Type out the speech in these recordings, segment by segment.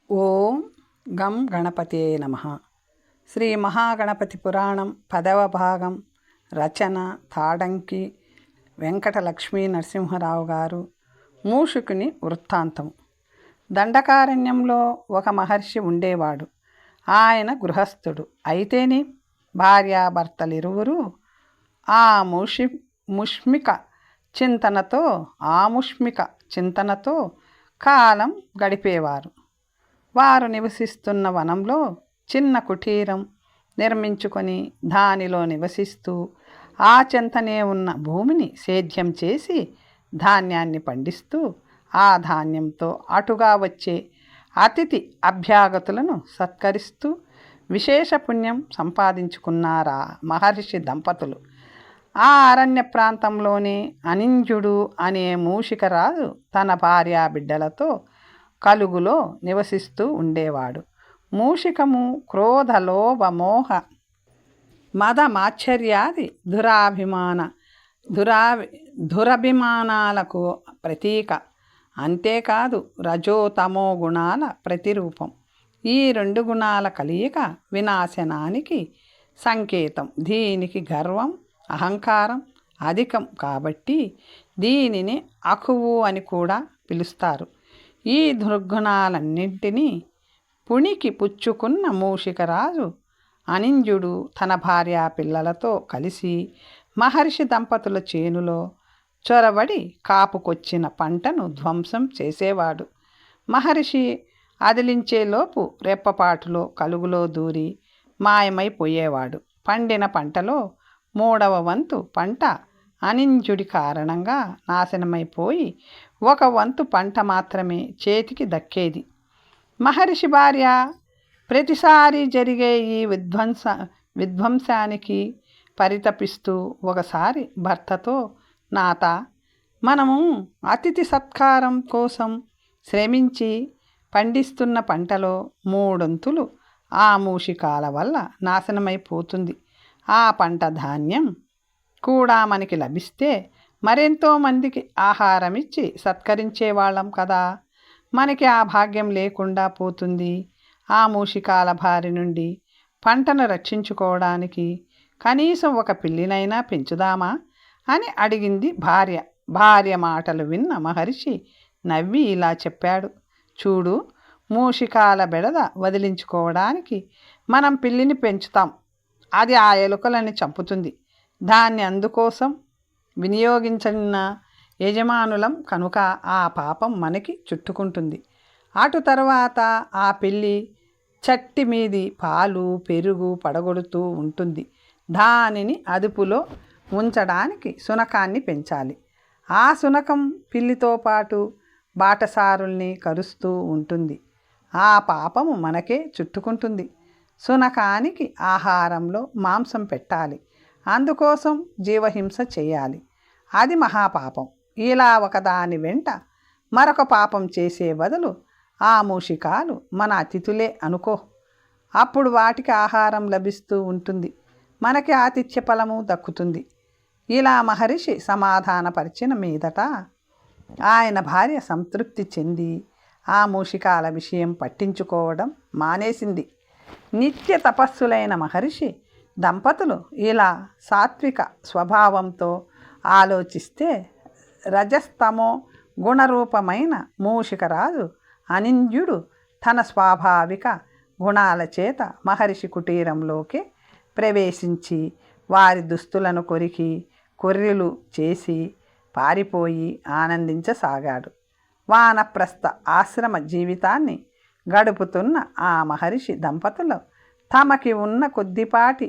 ఓం గం గణపతే నమః. శ్రీ మహాగణపతి పురాణం 10వ భాగం. రచన తాడంకి వెంకట లక్ష్మీ నరసింహరావు గారు. మూషికుని వృత్తాంతం. దండకారణ్యంలో ఒక మహర్షి ఉండేవాడు. ఆయన గృహస్థుడు. అయితేనే భార్యాభర్తలిరువురు ముష్మిక చింతనతో కాలం గడిపేవారు. వారు నివసిస్తున్న వనంలో చిన్న కుటీరం నిర్మించుకొని దానిలో నివసిస్తూ ఆ చెంతనే ఉన్న భూమిని సేద్యం చేసి ధాన్యాన్ని పండిస్తూ ఆ ధాన్యంతో అటుగా వచ్చే అతిథి అభ్యాగతులను సత్కరిస్తూ విశేష పుణ్యం సంపాదించుకున్నారా మహర్షి దంపతులు. ఆ అరణ్య ప్రాంతంలోనే అనింజుడు అనే మూషికరాజు తన భార్యా బిడ్డలతో కలుగులో నివసిస్తూ ఉండేవాడు. మూషికము క్రోధ లోభ మోహ మద మాశ్చర్యాది దురభిమానాలకు ప్రతీక. అంతేకాదు రజోతమో గుణాల ప్రతిరూపం. ఈ రెండు గుణాల కలయిక వినాశనానికి సంకేతం. దీనికి గర్వం అహంకారం అధికం కాబట్టి దీనిని అకువు అని కూడా పిలుస్తారు. ఈ దుర్గుణాలన్నింటినీ పుణికి పుచ్చుకున్న మూషికరాజు అనింజుడు తన భార్యా పిల్లలతో కలిసి మహర్షి దంపతుల చేనులో చొరబడి కాపుకొచ్చిన పంటను ధ్వంసం చేసేవాడు. మహర్షి అదిలించేలోపు రెప్పపాటులో కలుగులో దూరి మాయమైపోయేవాడు. పండిన పంటలో 3వ వంతు పంట అనింజుడి కారణంగా నాశనమైపోయి 1 వంతు పంట మాత్రమే చేతికి దక్కేది. మహర్షి భార్య ప్రతిసారి జరిగే ఈ విధ్వంసానికి పరితపిస్తూ ఒకసారి భర్తతో, నాత, మనము అతిథి సత్కారం కోసం శ్రమించి పండిస్తున్న పంటలో 3వంతులు ఆ మూషికాల వల్ల నాశనమైపోతుంది. ఆ పంట ధాన్యం కూడా మనకి లభిస్తే మరెంతో మందికి ఆహారం ఇచ్చి సత్కరించేవాళ్ళం కదా. మనకి ఆ భాగ్యం లేకుండా పోతుంది. ఆ మూషికాల బారి నుండి పంటను రక్షించుకోవడానికి కనీసం ఒక పిల్లినైనా పెంచుదామా అని అడిగింది భార్య. భార్య మాటలు విన్న మహర్షి నవ్వి ఇలా చెప్పాడు. చూడు, మూషికాల బెడద వదిలించుకోవడానికి మనం పిల్లిని పెంచుతాం. అది ఆ ఎలుకలని చంపుతుంది. దాన్ని అందుకోసం వినియోగించిన యజమానులం కనుక ఆ పాపం మనకి చుట్టుకుంటుంది. అటు తర్వాత ఆ పిల్లి చట్టి మీది పాలు పెరుగు పడగొడుతూ ఉంటుంది. దానిని అదుపులో ఉంచడానికి శునకాన్ని పెంచాలి. ఆ శునకం పిల్లితో పాటు బాటసారుల్ని కరుస్తూ ఉంటుంది. ఆ పాపము మనకే చుట్టుకుంటుంది. శునకానికి ఆహారంలో మాంసం పెట్టాలి. అందుకోసం జీవహింస చేయాలి. అది మహాపాపం. ఇలా ఒకదాని వెంట మరొక పాపం చేసే బదులు ఆ మూషికాలు మన అతిథులే అనుకో. అప్పుడు వాటికి ఆహారం లభిస్తూ ఉంటుంది. మనకి ఆతిథ్య ఫలము దక్కుతుంది. ఇలా మహర్షి సమాధానపరిచిన మీదట ఆయన భార్య సంతృప్తి చెంది ఆ మూషికాల విషయం పట్టించుకోవడం మానేసింది. నిత్య తపస్సులైన మహర్షి దంపతులు ఇలా సాత్విక స్వభావంతో ఆలోచిస్తే రజస్తమో గుణరూపమైన మూషికరాజు అనింజుడు తన స్వాభావిక గుణాల చేత మహర్షి కుటీరంలోకి ప్రవేశించి వారి దుస్తులను కొరికి కొర్రెలు చేసి పారిపోయి ఆనందించసాగాడు. వానప్రస్థ ఆశ్రమ జీవితాన్ని గడుపుతున్న ఆ మహర్షి దంపతులు తమకి ఉన్న కొద్దిపాటి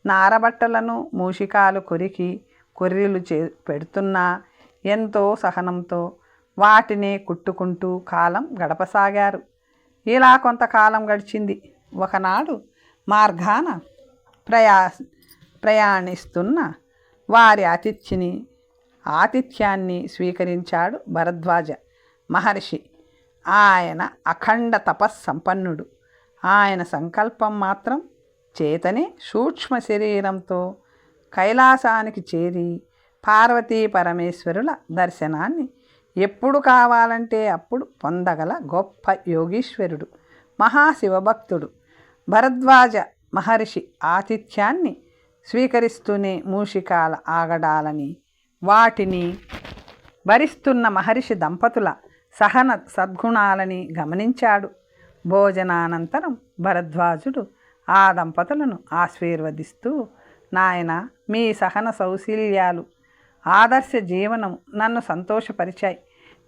నారబట్టలను మూషికాలు కొరికి కొర్రీలు పెడుతున్నా ఎంతో సహనంతో వాటినే కుట్టుకుంటూ కాలం గడపసాగారు. ఇలా కొంతకాలం గడిచింది. ఒకనాడు మార్గాన ప్రయాణిస్తున్న వారి ఆతిథ్యాన్ని స్వీకరించాడు భరద్వాజ మహర్షి. ఆయన అఖండ తపస్సంపన్నుడు. ఆయన సంకల్పం మాత్రం చేతనే సూక్ష్మ శరీరంతో కైలాసానికి చేరి పార్వతీ పరమేశ్వరుల దర్శనాన్ని ఎప్పుడు కావాలంటే అప్పుడు పొందగల గొప్ప యోగీశ్వరుడు. మహాశివభక్తుడు. భరద్వాజ మహర్షి ఆతిథ్యాన్ని స్వీకరిస్తూనే మూషికాల ఆగడాలని వాటిని భరిస్తున్న మహర్షి దంపతుల సహన సద్గుణాలని గమనించాడు. భోజనానంతరం భరద్వాజుడు ఆ దంపతులను ఆశీర్వదిస్తూ, నాయన, మీ సహన సౌశీల్యాలు, ఆదర్శ జీవనం నన్ను సంతోషపరిచాయి.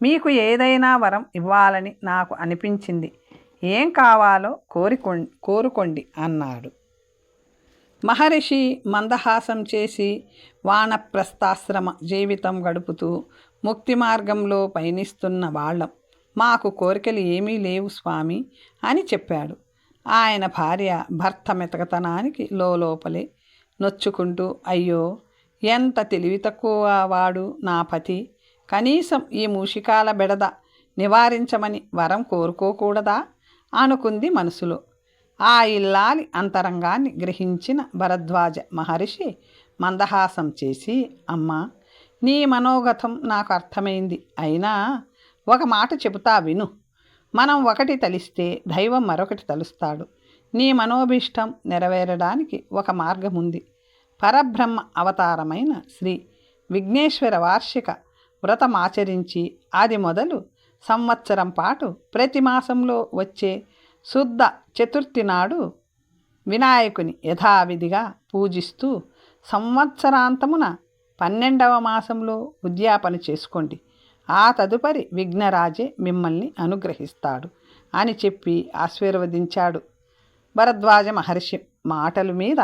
మీకు ఏదైనా వరం ఇవ్వాలని నాకు అనిపించింది. ఏం కావాలో కోరుకోండి అన్నాడు. మహర్షి మందహాసం చేసి, వానప్రస్థాశ్రమ జీవితం గడుపుతూ ముక్తి మార్గంలో పయనిస్తున్న వాళ్ళం. మాకు కోరికలు ఏమీ లేవు స్వామి అని చెప్పాడు. ఆయన భార్య భర్త మెతకతనానికి లోపలే నొచ్చుకుంటూ, అయ్యో, ఎంత తెలివి తక్కువ వాడు నా పతి, కనీసం ఈ మూషికాల బెడద నివారించమని వరం కోరుకోకూడదా అనుకుంది మనసులో. ఆ ఇల్లాలి అంతరంగాన్ని గ్రహించిన భరద్వాజ మహర్షి మందహాసం చేసి, అమ్మా, నీ మనోగతం నాకు అర్థమైంది. అయినా ఒక మాట చెబుతా విను. మనం ఒకటి తలిస్తే దైవం మరొకటి తలుస్తాడు. నీ మనోభీష్టం నెరవేరడానికి ఒక మార్గం ఉంది. పరబ్రహ్మ అవతారమైన శ్రీ విఘ్నేశ్వర వార్షిక వ్రతమాచరించి అది మొదలు సంవత్సరం పాటు ప్రతి మాసంలో వచ్చే శుద్ధ చతుర్థి నాడు వినాయకుని యథావిధిగా పూజిస్తూ సంవత్సరాంతమున 12వ మాసంలో ఉద్యాపన చేసుకోండి. ఆ తదుపరి విఘ్నరాజే మిమ్మల్ని అనుగ్రహిస్తాడు అని చెప్పి ఆశీర్వదించాడు. భరద్వాజ మహర్షి మాటల మీద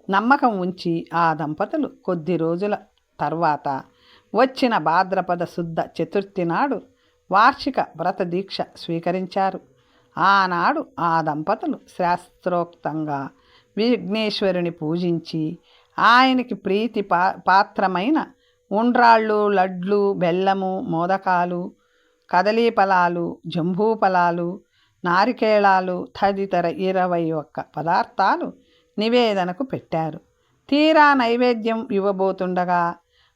నమ్మకం ఉంచి ఆ దంపతులు కొద్ది రోజుల తర్వాత వచ్చిన భాద్రపద శుద్ధ చతుర్థి నాడు వార్షిక వ్రత దీక్ష స్వీకరించారు. ఆనాడు ఆ దంపతులు శాస్త్రోక్తంగా విఘ్నేశ్వరుని పూజించి ఆయనకి ప్రీతి పాత్రమైన ఉండ్రాళ్ళు, లడ్లు, బెల్లము, మోదకాలు, కదలీఫలాలు, జంబూఫలాలు, నారికేళాలు తదితర 21 పదార్థాలు నివేదనకు పెట్టారు. తీరా నైవేద్యం ఇవ్వబోతుండగా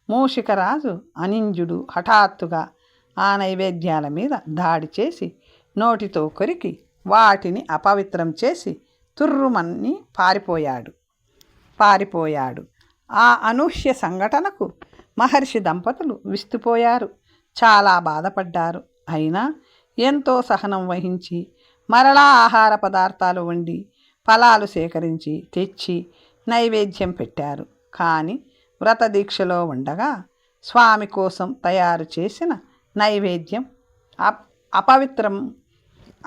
మూషికరాజు అనింజుడు హఠాత్తుగా ఆ నైవేద్యాల మీద దాడి చేసి నోటితో కొరికి వాటిని అపవిత్రం చేసి తుర్రుమని పారిపోయాడు. ఆ అనూహ్య సంఘటనకు మహర్షి దంపతులు విస్తుపోయారు. చాలా బాధపడ్డారు. అయినా ఎంతో సహనం వహించి మరలా ఆహార పదార్థాలు వండి ఫలాలు సేకరించి తెచ్చి నైవేద్యం పెట్టారు. కానీ వ్రత దీక్షలో ఉండగా స్వామి కోసం తయారు చేసిన నైవేద్యం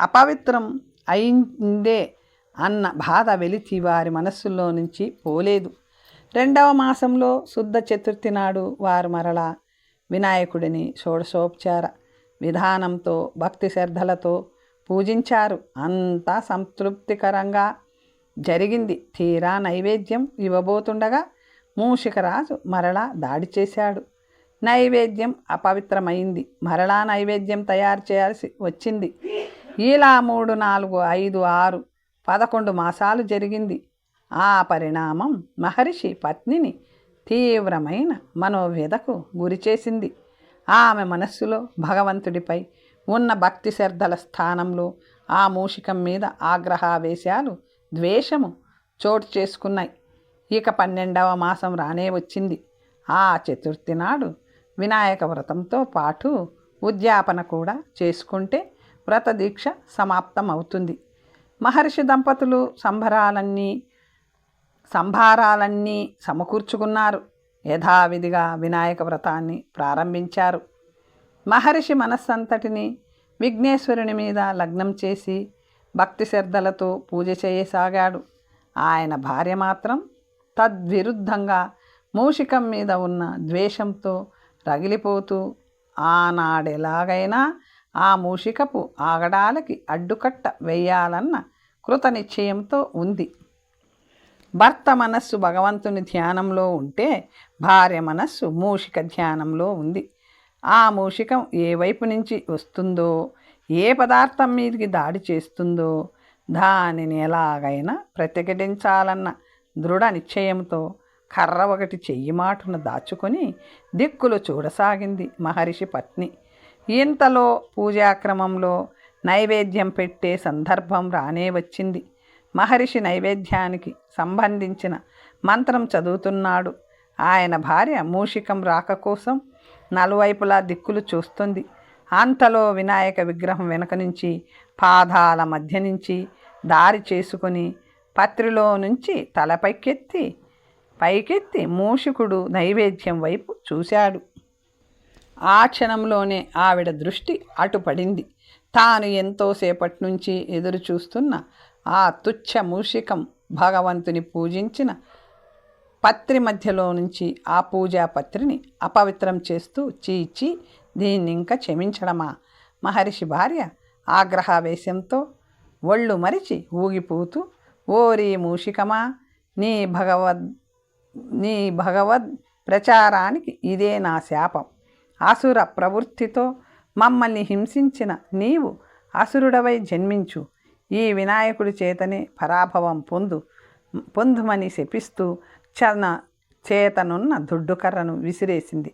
అపవిత్రం అయిందే అన్న బాధ వెలితి వారి మనస్సులో నుంచి పోలేదు. 2వ మాసంలో శుద్ధ చతుర్థి నాడు వారు మరలా వినాయకుడిని షోడశోపచార విధానంతో భక్తి శ్రద్ధలతో పూజించారు. అంతా సంతృప్తికరంగా జరిగింది. తీరా నైవేద్యం ఇవ్వబోతుండగా మూషికరాజు మరలా దాడి చేశాడు. నైవేద్యం అపవిత్రమైంది. మరలా నైవేద్యం తయారు చేయాల్సి వచ్చింది. ఇలా 3, 4, 5, 6, 11 మాసాలు జరిగింది. ఆ పరిణామం మహర్షి పత్నిని తీవ్రమైన మనోవ్యధకు గురిచేసింది. ఆమె మనస్సులో భగవంతుడిపై ఉన్న భక్తి శ్రద్ధల స్థానంలో ఆ మూషికం మీద ఆగ్రహావేశాలు, ద్వేషము చోటు చేసుకున్నాయి. ఇక 12వ మాసం రానే వచ్చింది. ఆ చతుర్థి నాడు వినాయక వ్రతంతో పాటు ఉద్యాపన కూడా చేసుకుంటే వ్రత దీక్ష సమాప్తం అవుతుంది. మహర్షి దంపతులు సంభారాలన్నీ సమకూర్చుకున్నారు. యథావిధిగా వినాయక వ్రతాన్ని ప్రారంభించారు. మహర్షి మనస్సంతటిని విఘ్నేశ్వరుని మీద లగ్నం చేసి భక్తి శ్రద్ధలతో పూజ చేయసాగాడు. ఆయన భార్య మాత్రం తద్విరుద్ధంగా మూషికం మీద ఉన్న ద్వేషంతో రగిలిపోతూ ఆనాడెలాగైనా ఆ మూషికపు ఆగడాలకి అడ్డుకట్ట వేయాలన్న కృత నిశ్చయంతో ఉంది. భర్త మనస్సు భగవంతుని ధ్యానంలో ఉంటే భార్య మనస్సు మూషిక ధ్యానంలో ఉంది. ఆ మూషికం ఏ వైపు నుంచి వస్తుందో, ఏ పదార్థం మీదకి దాడి చేస్తుందో దానిని ఎలాగైనా ప్రతిఘటించాలన్న దృఢ నిశ్చయంతో కర్ర ఒకటి చెయ్యి మాటున దాచుకొని దిక్కులు చూడసాగింది మహర్షి పత్ని. ఇంతలో పూజాక్రమంలో నైవేద్యం పెట్టే సందర్భం రానే వచ్చింది. మహర్షి నైవేద్యానికి సంబంధించిన మంత్రం చదువుతున్నాడు. ఆయన భార్య మూషికం రాక కోసం నలువైపులా దిక్కులు చూస్తుంది. అంతలో వినాయక విగ్రహం వెనక నుంచి, పాదాల మధ్య నుంచి దారి చేసుకుని పత్రిలో నుంచి తల పైకెత్తి మూషికుడు నైవేద్యం వైపు చూశాడు. ఆ క్షణంలోనే ఆవిడ దృష్టి అటుపడింది. తాను ఎంతోసేపటి నుంచి ఎదురు చూస్తున్న ఆ తుచ్చ మూషికం భగవంతుని పూజించిన పత్రి మధ్యలో నుంచి ఆ పూజా పత్రిని అపవిత్రం చేస్తూ, చీచి దీన్నింకా క్షమించడమా? మహర్షి భార్య ఆగ్రహావేశంతో ఒళ్ళు మరిచి ఊగిపోతూ, ఓరి మూషికమా, నీ భగవద్ ప్రచారానికి ఇదే నా శాపం. అసుర ప్రవృత్తితో మమ్మల్ని హింసించిన నీవు అసురుడవై జన్మించు. ఈ వినాయకుడి చేతనే పరాభవం పొందుమని శపిస్తూ చేతనున్న దుడ్డుకర్రను విసిరేసింది.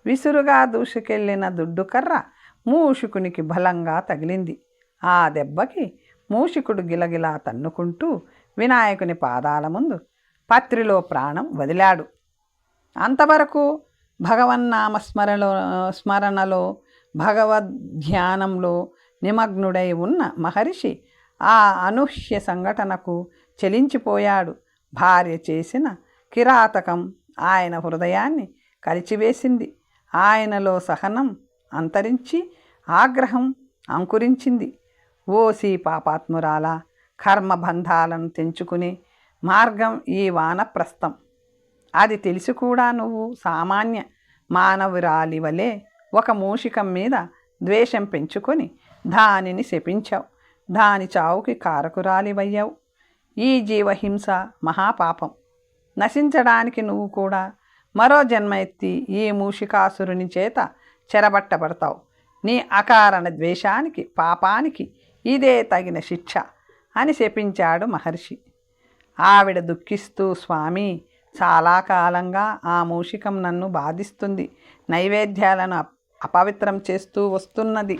విసురుగా దూసుకెళ్లిన దుడ్డుకర్ర మూషికునికి బలంగా తగిలింది. ఆ దెబ్బకి మూషికుడు గిలగిలా తన్నుకుంటూ వినాయకుని పాదాల ముందు పత్రిలో ప్రాణం వదిలాడు. అంతవరకు భగవన్నామ స్మరణలో భగవద్ధ్యానంలో నిమగ్నుడై ఉన్న మహర్షి ఆ అనూహ్య సంఘటనకు చలించిపోయాడు. భార్య చేసిన కిరాతకం ఆయన హృదయాన్ని కలిచివేసింది. ఆయనలో సహనం అంతరించి ఆగ్రహం అంకురించింది. ఓసి పాపాత్మురాల, కర్మబంధాలను తెంచుకునే మార్గం ఈ వానప్రస్థం. అది తెలిసి కూడా నువ్వు సామాన్య మానవురాలి వలె ఒక మూషికం మీద ద్వేషం పెంచుకొని దానిని శపించావు. దాని చావుకి కారకురాలివయ్యావు. ఈ జీవహింస మహాపాపం. నశించడానికి నువ్వు కూడా మరో జన్మ ఎత్తి ఈ మూషికాసురుని చేత చెరబట్టబడతావు. నీ అకారణ ద్వేషానికి, పాపానికి ఇదే తగిన శిక్ష అని శపించాడు మహర్షి. ఆవిడ దుఃఖిస్తూ, స్వామి, చాలా కాలంగా ఆ మూషికం నన్ను బాధిస్తుంది. నైవేద్యాలను అపవిత్రం చేస్తూ వస్తున్నది.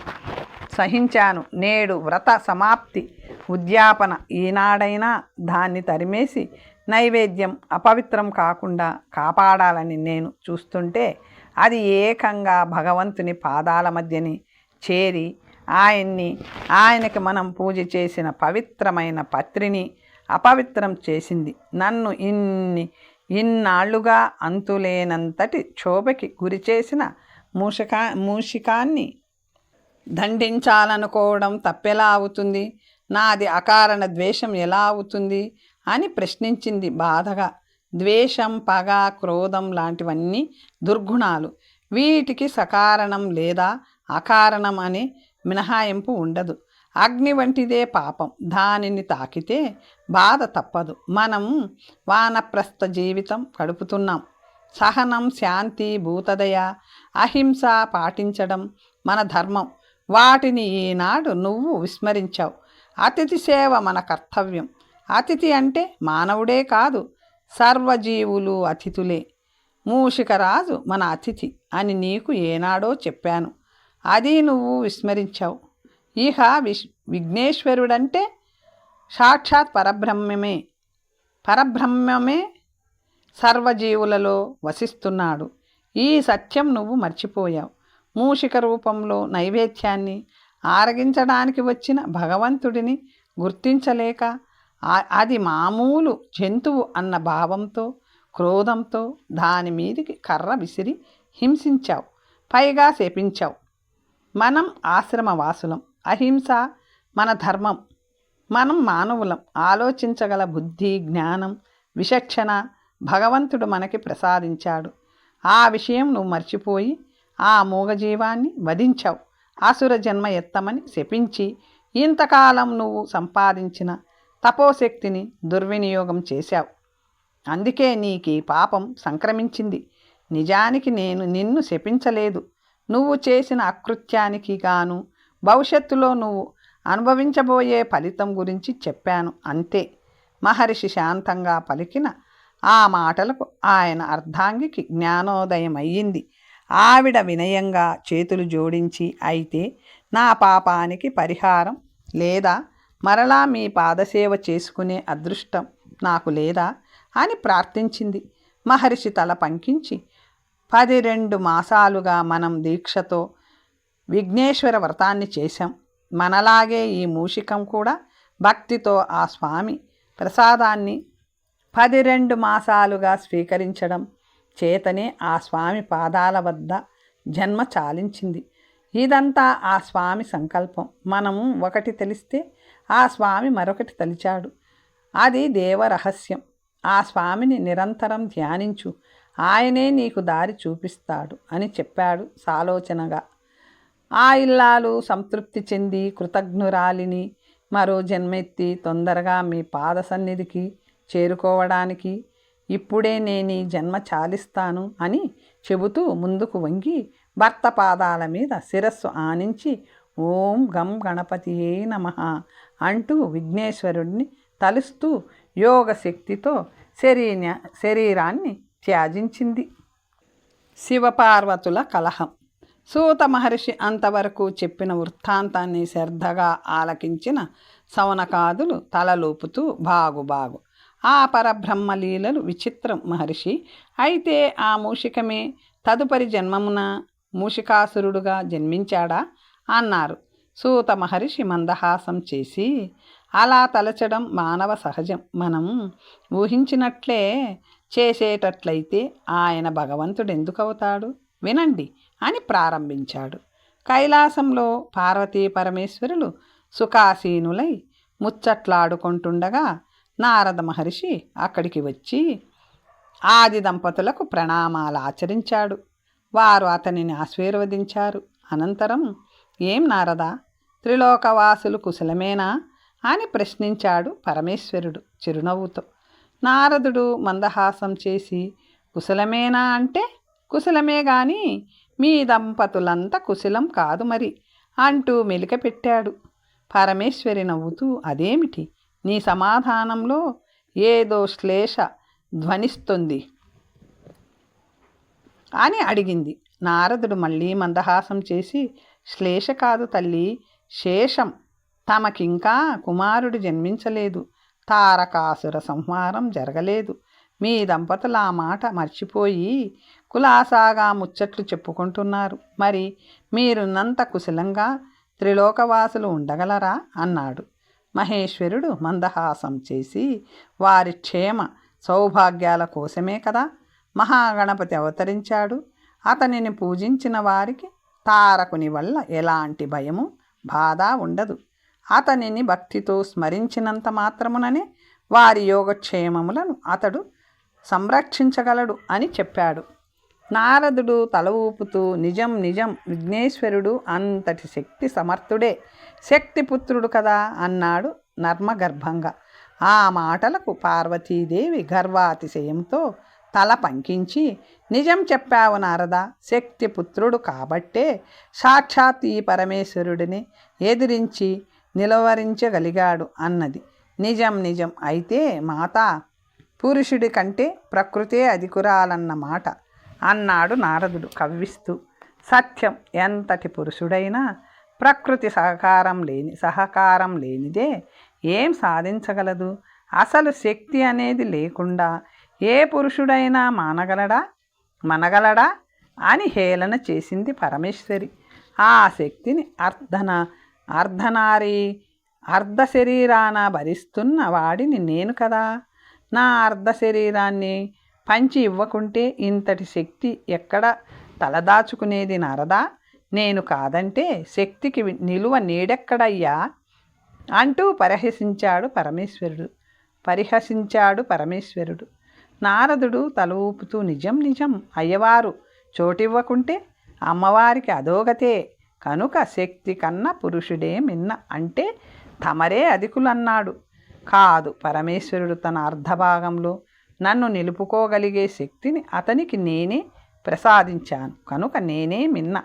సహించాను. నేడు వ్రత సమాప్తి ఉద్యాపన. ఈనాడైనా దాన్ని తరిమేసి నైవేద్యం అపవిత్రం కాకుండా కాపాడాలని నేను చూస్తుంటే అది ఏకంగా భగవంతుని పాదాల మధ్యని చేరి ఆయనకి మనం పూజ చేసిన పవిత్రమైన పత్రిని అపవిత్రం చేసింది. నన్ను ఇన్నాళ్లుగా అంతులేనంతటి క్షోభకి గురిచేసిన మూషికాన్ని దండించాలనుకోవడం తప్పెలా అవుతుంది? నాది అకారణ ద్వేషం ఎలా అవుతుంది అని ప్రశ్నించింది బాధగా. ద్వేషం, పగ, క్రోధం లాంటివన్నీ దుర్గుణాలు. వీటికి సకారణం లేదా అకారణం అనే మినహాయింపు ఉండదు. అగ్ని వంటిదే పాపం. దానిని తాకితే బాధ తప్పదు. మనం వానప్రస్థ జీవితం గడుపుతున్నాం. సహనం, శాంతి, భూతదయ, అహింస పాటించడం మన ధర్మం. వాటిని ఈనాడు నువ్వు విస్మరించావు. అతిథి సేవ మన కర్తవ్యం. అతిథి అంటే మానవుడే కాదు, సర్వజీవులు అతిథులే. మూషికరాజు మన అతిథి అని నీకు ఏనాడో చెప్పాను. అది నువ్వు విస్మరించావు. ఇహ విఘ్నేశ్వరుడంటే సాక్షాత్ పరబ్రహ్మమే సర్వజీవులలో వసిస్తున్నాడు. ఈ సత్యం నువ్వు మర్చిపోయావు. మూషిక రూపంలో నైవేద్యాన్ని ఆరగించడానికి వచ్చిన భగవంతుడిని గుర్తించలేక అది మామూలు జంతువు అన్న భావంతో, క్రోధంతో దాని మీదికి కర్ర విసిరి హింసించావు. పైగా శపించావు. మనం ఆశ్రమవాసులం. అహింస మన ధర్మం. మనం మానవులం. ఆలోచించగల బుద్ధి, జ్ఞానం, విచక్షణ భగవంతుడు మనకి ప్రసాదించాడు. ఆ విషయం నువ్వు మర్చిపోయి ఆ మూగజీవాన్ని వధించావు. అసుర జన్మ ఎత్తమని శపించి ఇంతకాలం నువ్వు సంపాదించిన తపోశక్తిని దుర్వినియోగం చేశావు. అందుకే నీకు పాపం సంక్రమించింది. నిజానికి నేను నిన్ను శపించలేదు. నువ్వు చేసిన అకృత్యానికి గాను భవిష్యత్తులో నువ్వు అనుభవించబోయే ఫలితం గురించి చెప్పాను అంతే. మహర్షి శాంతంగా పలికిన ఆ మాటలకు ఆయన అర్ధాంగికి జ్ఞానోదయం అయ్యింది. ఆవిడ వినయంగా చేతులు జోడించి, అయితే నా పాపానికి పరిహారం లేదా? మరలా మీ పాదసేవ చేసుకునే అదృష్టం నాకు లేదా అని ప్రార్థించింది. మహర్షి తల పంకించి 12 మాసాలుగా మనం దీక్షతో విఘ్నేశ్వర వ్రతాన్ని చేశాం. మనలాగే ఈ మూషికం కూడా భక్తితో ఆ స్వామి ప్రసాదాన్ని 12 మాసాలుగా స్వీకరించడం చేతనే ఆ స్వామి పాదాల వద్ద జన్మ చాలించింది. ఇదంతా ఆ స్వామి సంకల్పం. మనము ఒకటి తెలిస్తే ఆ స్వామి మరొకటి తలిచాడు. అది దేవరహస్యం. ఆ స్వామిని నిరంతరం ధ్యానించు, ఆయనే నీకు దారి చూపిస్తాడు అని చెప్పాడు సాలోచనగా. ఆ ఇల్లాలు సంతృప్తి చెంది కృతజ్ఞురాలిని మరో జన్మెత్తి తొందరగా మీ పాద సన్నిధికి చేరుకోవడానికి ఇప్పుడే నేను ఈ జన్మ చాలిస్తాను అని చెబుతూ ముందుకు వంగి భర్త పాదాల మీద శిరస్సు ఆనించి ఓం గం గణపతియే నమః అంటూ విఘ్నేశ్వరుడిని తలుస్తూ యోగశక్తితో శరీరాన్ని త్యాజించింది. శివపార్వతుల కలహం. సూత మహర్షి అంతవరకు చెప్పిన వృత్తాంతాన్ని శ్రద్ధగా ఆలకించిన సౌనకాదులు తలలూపుతూ బాగు ఆ పరబ్రహ్మలీలలు విచిత్రం మహర్షి. అయితే ఆ మూషికమే తదుపరి జన్మమున మూషికాసురుడుగా జన్మించాడా అన్నారు. సూత మహర్షి మందహాసం చేసి, అలా తలచడం మానవ సహజం. మనం ఊహించినట్లే చేసేటట్లయితే ఆయన భగవంతుడు ఎందుకవుతాడు? వినండి అని ప్రారంభించాడు. కైలాసంలో పార్వతీ పరమేశ్వరులు సుఖాసీనులై ముచ్చట్లాడుకుంటుండగా నారద మహర్షి అక్కడికి వచ్చి ఆది దంపతులకు ప్రణామాలు ఆచరించాడు. వారు అతనిని ఆశీర్వదించారు. అనంతరం, ఏం నారద, త్రిలోకవాసులు కుశలమేనా అని ప్రశ్నించాడు పరమేశ్వరుడు చిరునవ్వుతో. నారదుడు మందహాసం చేసి, కుశలమేనా అంటే కుశలమే గాని మీ దంపతులంతా కుశలం కాదు మరి అంటూ మెలిక పెట్టాడు. పరమేశ్వరి నవ్వుతూ, అదేమిటి నీ సమాధానంలో ఏదో శ్లేష ధ్వనిస్తుంది అని అడిగింది. నారదుడు మళ్ళీ మందహాసం చేసి, శ్లేష కాదు తల్లి, శేషం. తమకింకా కుమారుడు జన్మించలేదు, తారకాసుర సంహారం జరగలేదు. మీ దంపతులు ఆ మాట మర్చిపోయి కులాసాగా ముచ్చట్లు చెప్పుకుంటున్నారు. మరి మీరున్నంత కుశలంగా త్రిలోకవాసులు ఉండగలరా అన్నాడు. మహేశ్వరుడు మందహాసం చేసి, వారి క్షేమ సౌభాగ్యాల కోసమే కదా మహాగణపతి అవతరించాడు. అతనిని పూజించిన వారికి తారకుని వల్ల ఎలాంటి భయము బాధ ఉండదు. అతనిని భక్తితో స్మరించినంత మాత్రముననే వారి యోగక్షేమములను అతడు సంరక్షించగలడు అని చెప్పాడు. నారదుడు తల ఊపుతూ, నిజం నిజం, విఘ్నేశ్వరుడు అంతటి శక్తి సమర్థుడే, శక్తిపుత్రుడు కదా అన్నాడు నర్మగర్భంగా. ఆ మాటలకు పార్వతీదేవి గర్వాతిశయంతో తల పంకించి, నిజం చెప్పావు నారద, శక్తిపుత్రుడు కాబట్టే సాక్షాత్ ఈ పరమేశ్వరుడిని ఎదిరించి నిలవరించగలిగాడు అన్నది. నిజం నిజం అయితే మాతా, పురుషుడి కంటే ప్రకృతే అధికురాలన్న మాట అన్నాడు నారదుడు కవ్విస్తూ. సత్యం, ఎంతటి పురుషుడైనా ప్రకృతి సహకారం లేనిదే ఏం సాధించగలదు? అసలు శక్తి అనేది లేకుండా ఏ పురుషుడైనా మనగలడా అని హేళన చేసింది పరమేశ్వరి. ఆ శక్తిని అర్ధ శరీరాన భరిస్తున్న వాడిని నేను కదా. నా అర్ధ శరీరాన్ని పంచి ఇవ్వకుంటే ఇంతటి శక్తి ఎక్కడ తలదాచుకునేది నారదా? నేను కాదంటే శక్తికి నిలువ నీడెక్కడయ్యా అంటూ పరిహసించాడు పరమేశ్వరుడు. నారదుడు తల ఊపుతూ, నిజం నిజం, అయ్యవారు చోటివ్వకుంటే అమ్మవారికి అధోగతే, కనుక శక్తి కన్నా పురుషుడే మిన్న అంటే తమరే అధికులన్నాడు. కాదు, పరమేశ్వరుడు తన అర్ధభాగంలో నన్ను నిలుపుకోగలిగే శక్తిని అతనికి నేనే ప్రసాదించాను, కనుక నేనే మిన్న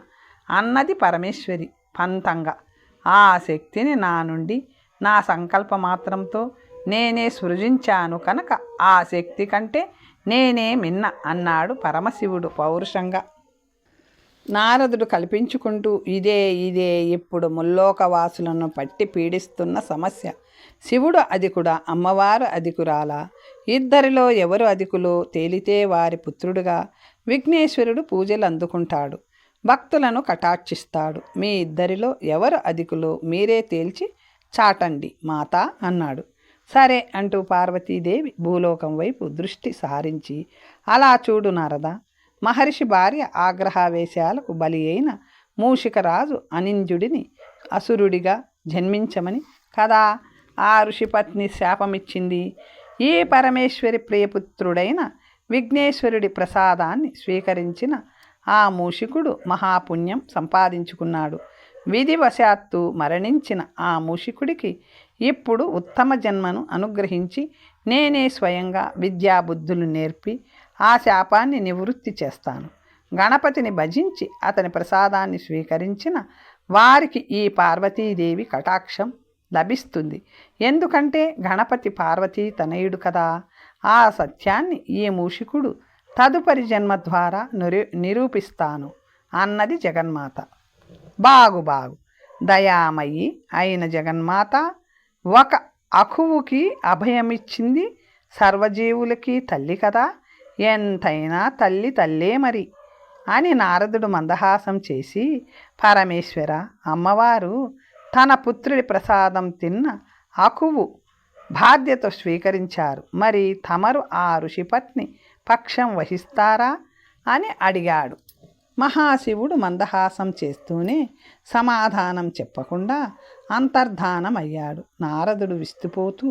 అన్నది పరమేశ్వరి పంతంగా. ఆ శక్తిని నా నుండి నా సంకల్ప మాత్రంతో నేనే సృజించాను కనుక ఆ శక్తి కంటే నేనే మిన్న అన్నాడు పరమశివుడు పౌరుషంగా. నారదుడు కల్పించుకుంటూ ఇదే ఇప్పుడు ముల్లోకవాసులను పట్టి పీడిస్తున్న సమస్య. శివుడు అధికుడా, అమ్మవారు అధికురాలా? ఇద్దరిలో ఎవరు అధికులో తేలితే వారి పుత్రుడుగా విఘ్నేశ్వరుడు పూజలు అందుకుంటాడు, భక్తులను కటాక్షిస్తాడు. మీ ఇద్దరిలో ఎవరు అధికులో మీరే తేల్చి చాటండి మాత అన్నాడు. సరే అంటూ పార్వతీదేవి భూలోకం వైపు దృష్టి సారించి, అలా చూడు నారద, మహర్షి భార్య ఆగ్రహావేశాలకు బలి అయిన మూషికరాజు అనింజుడిని అసురుడిగా జన్మించమని కదా ఆ ఋషిపత్ని శాపమిచ్చింది. ఈ పరమేశ్వరి ప్రియపుత్రుడైన విఘ్నేశ్వరుడి ప్రసాదాన్ని స్వీకరించిన ఆ మూషికుడు మహాపుణ్యం సంపాదించుకున్నాడు. విధివశాత్తు మరణించిన ఆ మూషికుడికి ఇప్పుడు ఉత్తమ జన్మను అనుగ్రహించి నేనే స్వయంగా విద్యాబుద్ధులు నేర్పి ఆ శాపాన్ని నివృత్తి చేస్తాను. గణపతిని భజించి అతని ప్రసాదాన్ని స్వీకరించిన వారికి ఈ పార్వతీదేవి కటాక్షం లభిస్తుంది. ఎందుకంటే గణపతి పార్వతీ తనయుడు కదా. ఆ సత్యాన్ని ఈ మూషికుడు తదుపరి జన్మ ద్వారా నిరూపిస్తాను అన్నది జగన్మాత. బాగు దయామయి అయిన జగన్మాత ఒక అఖువుకి అభయమిచ్చింది. సర్వజీవులకి తల్లి కదా, ఎంతైనా తల్లే మరి అని నారదుడు మందహాసం చేసి, పరమేశ్వర, అమ్మవారు తన పుత్రుడి ప్రసాదం తిన్న అకువు బాధ్యత స్వీకరించారు. మరి తమరు ఆ ఋషిపత్ని పక్షం వహిస్తారా అని అడిగాడు. మహాశివుడు మందహాసం చేస్తూనే సమాధానం చెప్పకుండా అంతర్ధానమయ్యాడు. నారదుడు విస్తుపోతూ,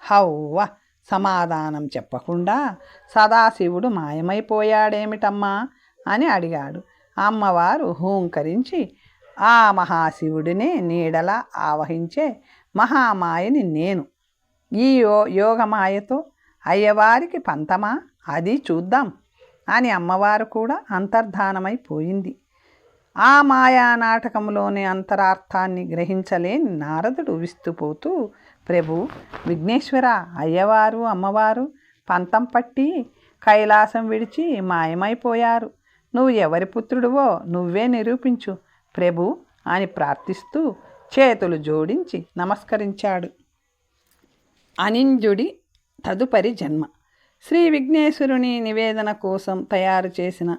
హవ్వ, సమాధానం చెప్పకుండా సదాశివుడు మాయమైపోయాడేమిటమ్మా అని అడిగాడు. అమ్మవారు హూంకరించి, ఆ మహాశివుడిని నీడలా ఆవహించే మహామాయని నేను. ఈ యోగమాయతో అయ్యవారికి పంతమా, అది చూద్దాం అని అమ్మవారు కూడా అంతర్ధానమైపోయింది. ఆ మాయా నాటకంలోని అంతరార్థాన్ని గ్రహించలేని నారదుడు విస్తుపోతూ, ప్రభు విఘ్నేశ్వర, అయ్యవారు అమ్మవారు పంతం పట్టి కైలాసం విడిచి మాయమైపోయారు. నువ్వు ఎవరి పుత్రుడివో నువ్వే నిరూపించు ప్రభు అని ప్రార్థిస్తూ చేతులు జోడించి నమస్కరించాడు. అనింజుడి తదుపరి జన్మ. శ్రీ విఘ్నేశ్వరుని నివేదన కోసం తయారు చేసిన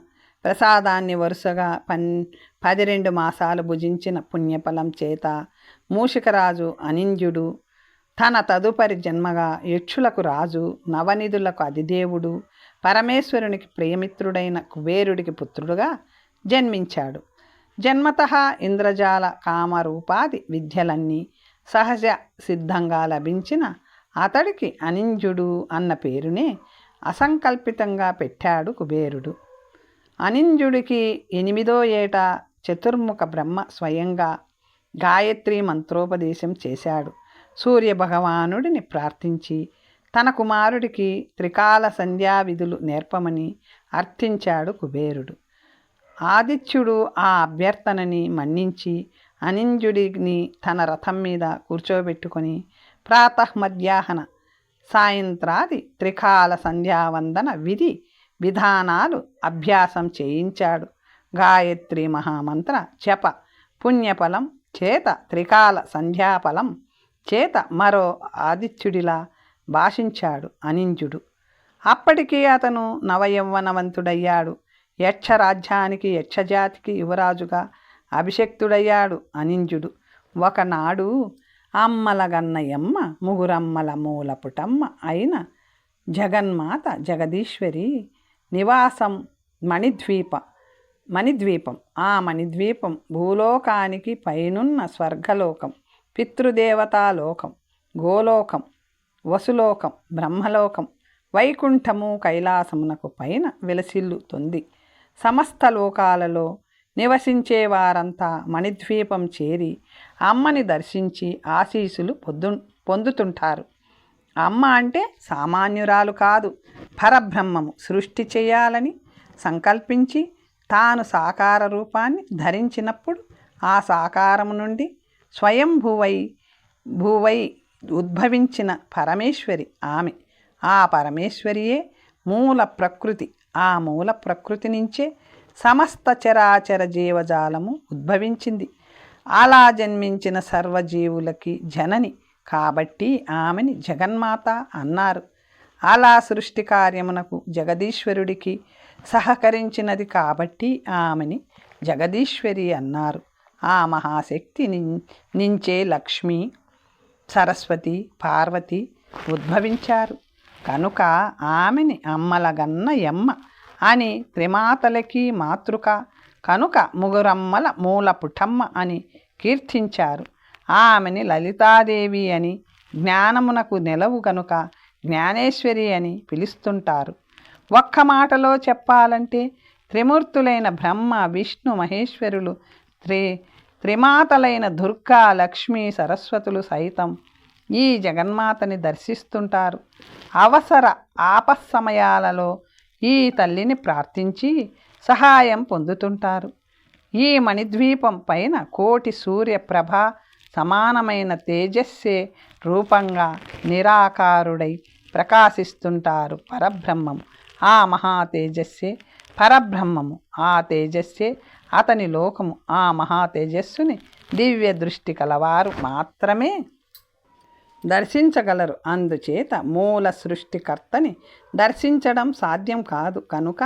ప్రసాదాన్ని వరుసగా 12 మాసాలు భుజించిన పుణ్యఫలం చేత మూషికరాజు అనింజుడు తన తదుపరి జన్మగా యక్షులకు రాజు, నవనిధులకు అధిదేవుడు, పరమేశ్వరునికి ప్రియమిత్రుడైన కుబేరుడికి పుత్రుడుగా జన్మించాడు. జన్మతః ఇంద్రజాల కామరూపాది విద్యలన్నీ సహజ సిద్ధంగా లభించిన అతడికి అనింజుడు అన్న పేరునే అసంకల్పితంగా పెట్టాడు కుబేరుడు. అనింజుడికి 8వ ఏట చతుర్ముఖ బ్రహ్మ స్వయంగా గాయత్రి మంత్రోపదేశం చేశాడు. సూర్యభగవానుడిని ప్రార్థించి తన కుమారుడికి త్రికాల సంధ్యా విధులు నేర్పమని అర్థించాడు కుబేరుడు. ఆదిత్యుడు ఆ అభ్యర్థనని మన్నించి అనింజుడిని తన రథం మీద కూర్చోబెట్టుకొని ప్రాతఃమధ్యాహ్న సాయంత్రాది త్రికాల సంధ్యావందన విధి విధానాలు అభ్యాసం చేయించాడు. గాయత్రి మహామంత్ర జప పుణ్యఫలం చేత త్రికాల సంధ్యాఫలం చేత మరో ఆదిత్యుడిలా భాషించాడు అనింజుడు. అప్పటికీ అతను నవయౌవనవంతుడయ్యాడు. యక్షరాజ్యానికి యక్షజాతికి యువరాజుగా అభిషక్తుడయ్యాడు అనింజుడు. ఒకనాడు అమ్మలగన్నయమ్మ ముగురమ్మల మూలపుటమ్మ అయిన జగన్మాత జగదీశ్వరి నివాసం మణిద్వీపం. ఆ మణిద్వీపం భూలోకానికి పైనున్న స్వర్గలోకం, పితృదేవతాలోకం, గోలోకం, వసులోకం, బ్రహ్మలోకం, వైకుంఠము, కైలాసమునకు పైన విలసిల్లుతుంది. సమస్త లోకాలలో నివసించే వారంతా మణిద్వీపం చేరి అమ్మని దర్శించి ఆశీస్సులు పొందుతుంటారు. అమ్మ అంటే సామాన్యురాలు కాదు, పరబ్రహ్మము. సృష్టి చేయాలని సంకల్పించి తాను సాకార రూపాన్ని ధరించినప్పుడు ఆ సాకారము నుండి స్వయంభువై ఉద్భవించిన పరమేశ్వరి ఆమె. ఆ పరమేశ్వరియే మూల ప్రకృతి. ఆ మూల ప్రకృతి నుంచే సమస్త చరాచర జీవజాలము ఉద్భవించింది. అలా జన్మించిన సర్వజీవులకి జనని కాబట్టి ఆమెని జగన్మాత అన్నారు. అలా సృష్టి కార్యమునకు జగదీశ్వరుడికి సహకరించినది కాబట్టి ఆమెని జగదీశ్వరి అన్నారు. ఆ మహాశక్తి నుంచే లక్ష్మి, సరస్వతి, పార్వతి ఉద్భవించారు. కనుక ఆమెని అమ్మలగన్న యమ్మ అని త్రిమాతలకి మాతృక కనుక ముగురమ్మల మూల పుటమ్మ అని కీర్తించారు. ఆమెని లలితాదేవి అని, జ్ఞానమునకు నెలవు కనుక జ్ఞానేశ్వరి అని పిలుస్తుంటారు. ఒక్క మాటలో చెప్పాలంటే త్రిమూర్తులైన బ్రహ్మ, విష్ణు, మహేశ్వరులు, త్రిమాతలైన దుర్గా, లక్ష్మీ, సరస్వతులు సైతం ఈ జగన్మాతని దర్శిస్తుంటారు. అవసర ఆపస్సమయాలలో ఈ తల్లిని ప్రార్థించి సహాయం పొందుతుంటారు. ఈ మణిద్వీపం పైన కోటి సూర్యప్రభ సమానమైన తేజస్సే రూపంగా నిరాకారుడై ప్రకాశిస్తుంటారు పరబ్రహ్మము. ఆ మహా తేజస్సే పరబ్రహ్మము. ఆ తేజస్సే అతని లోకము. ఆ మహా తేజస్సుని దివ్య దృష్టి కలవారు మాత్రమే దర్శించగలరు. అందుచేత మూల సృష్టికర్తని దర్శించడం సాధ్యం కాదు. కనుక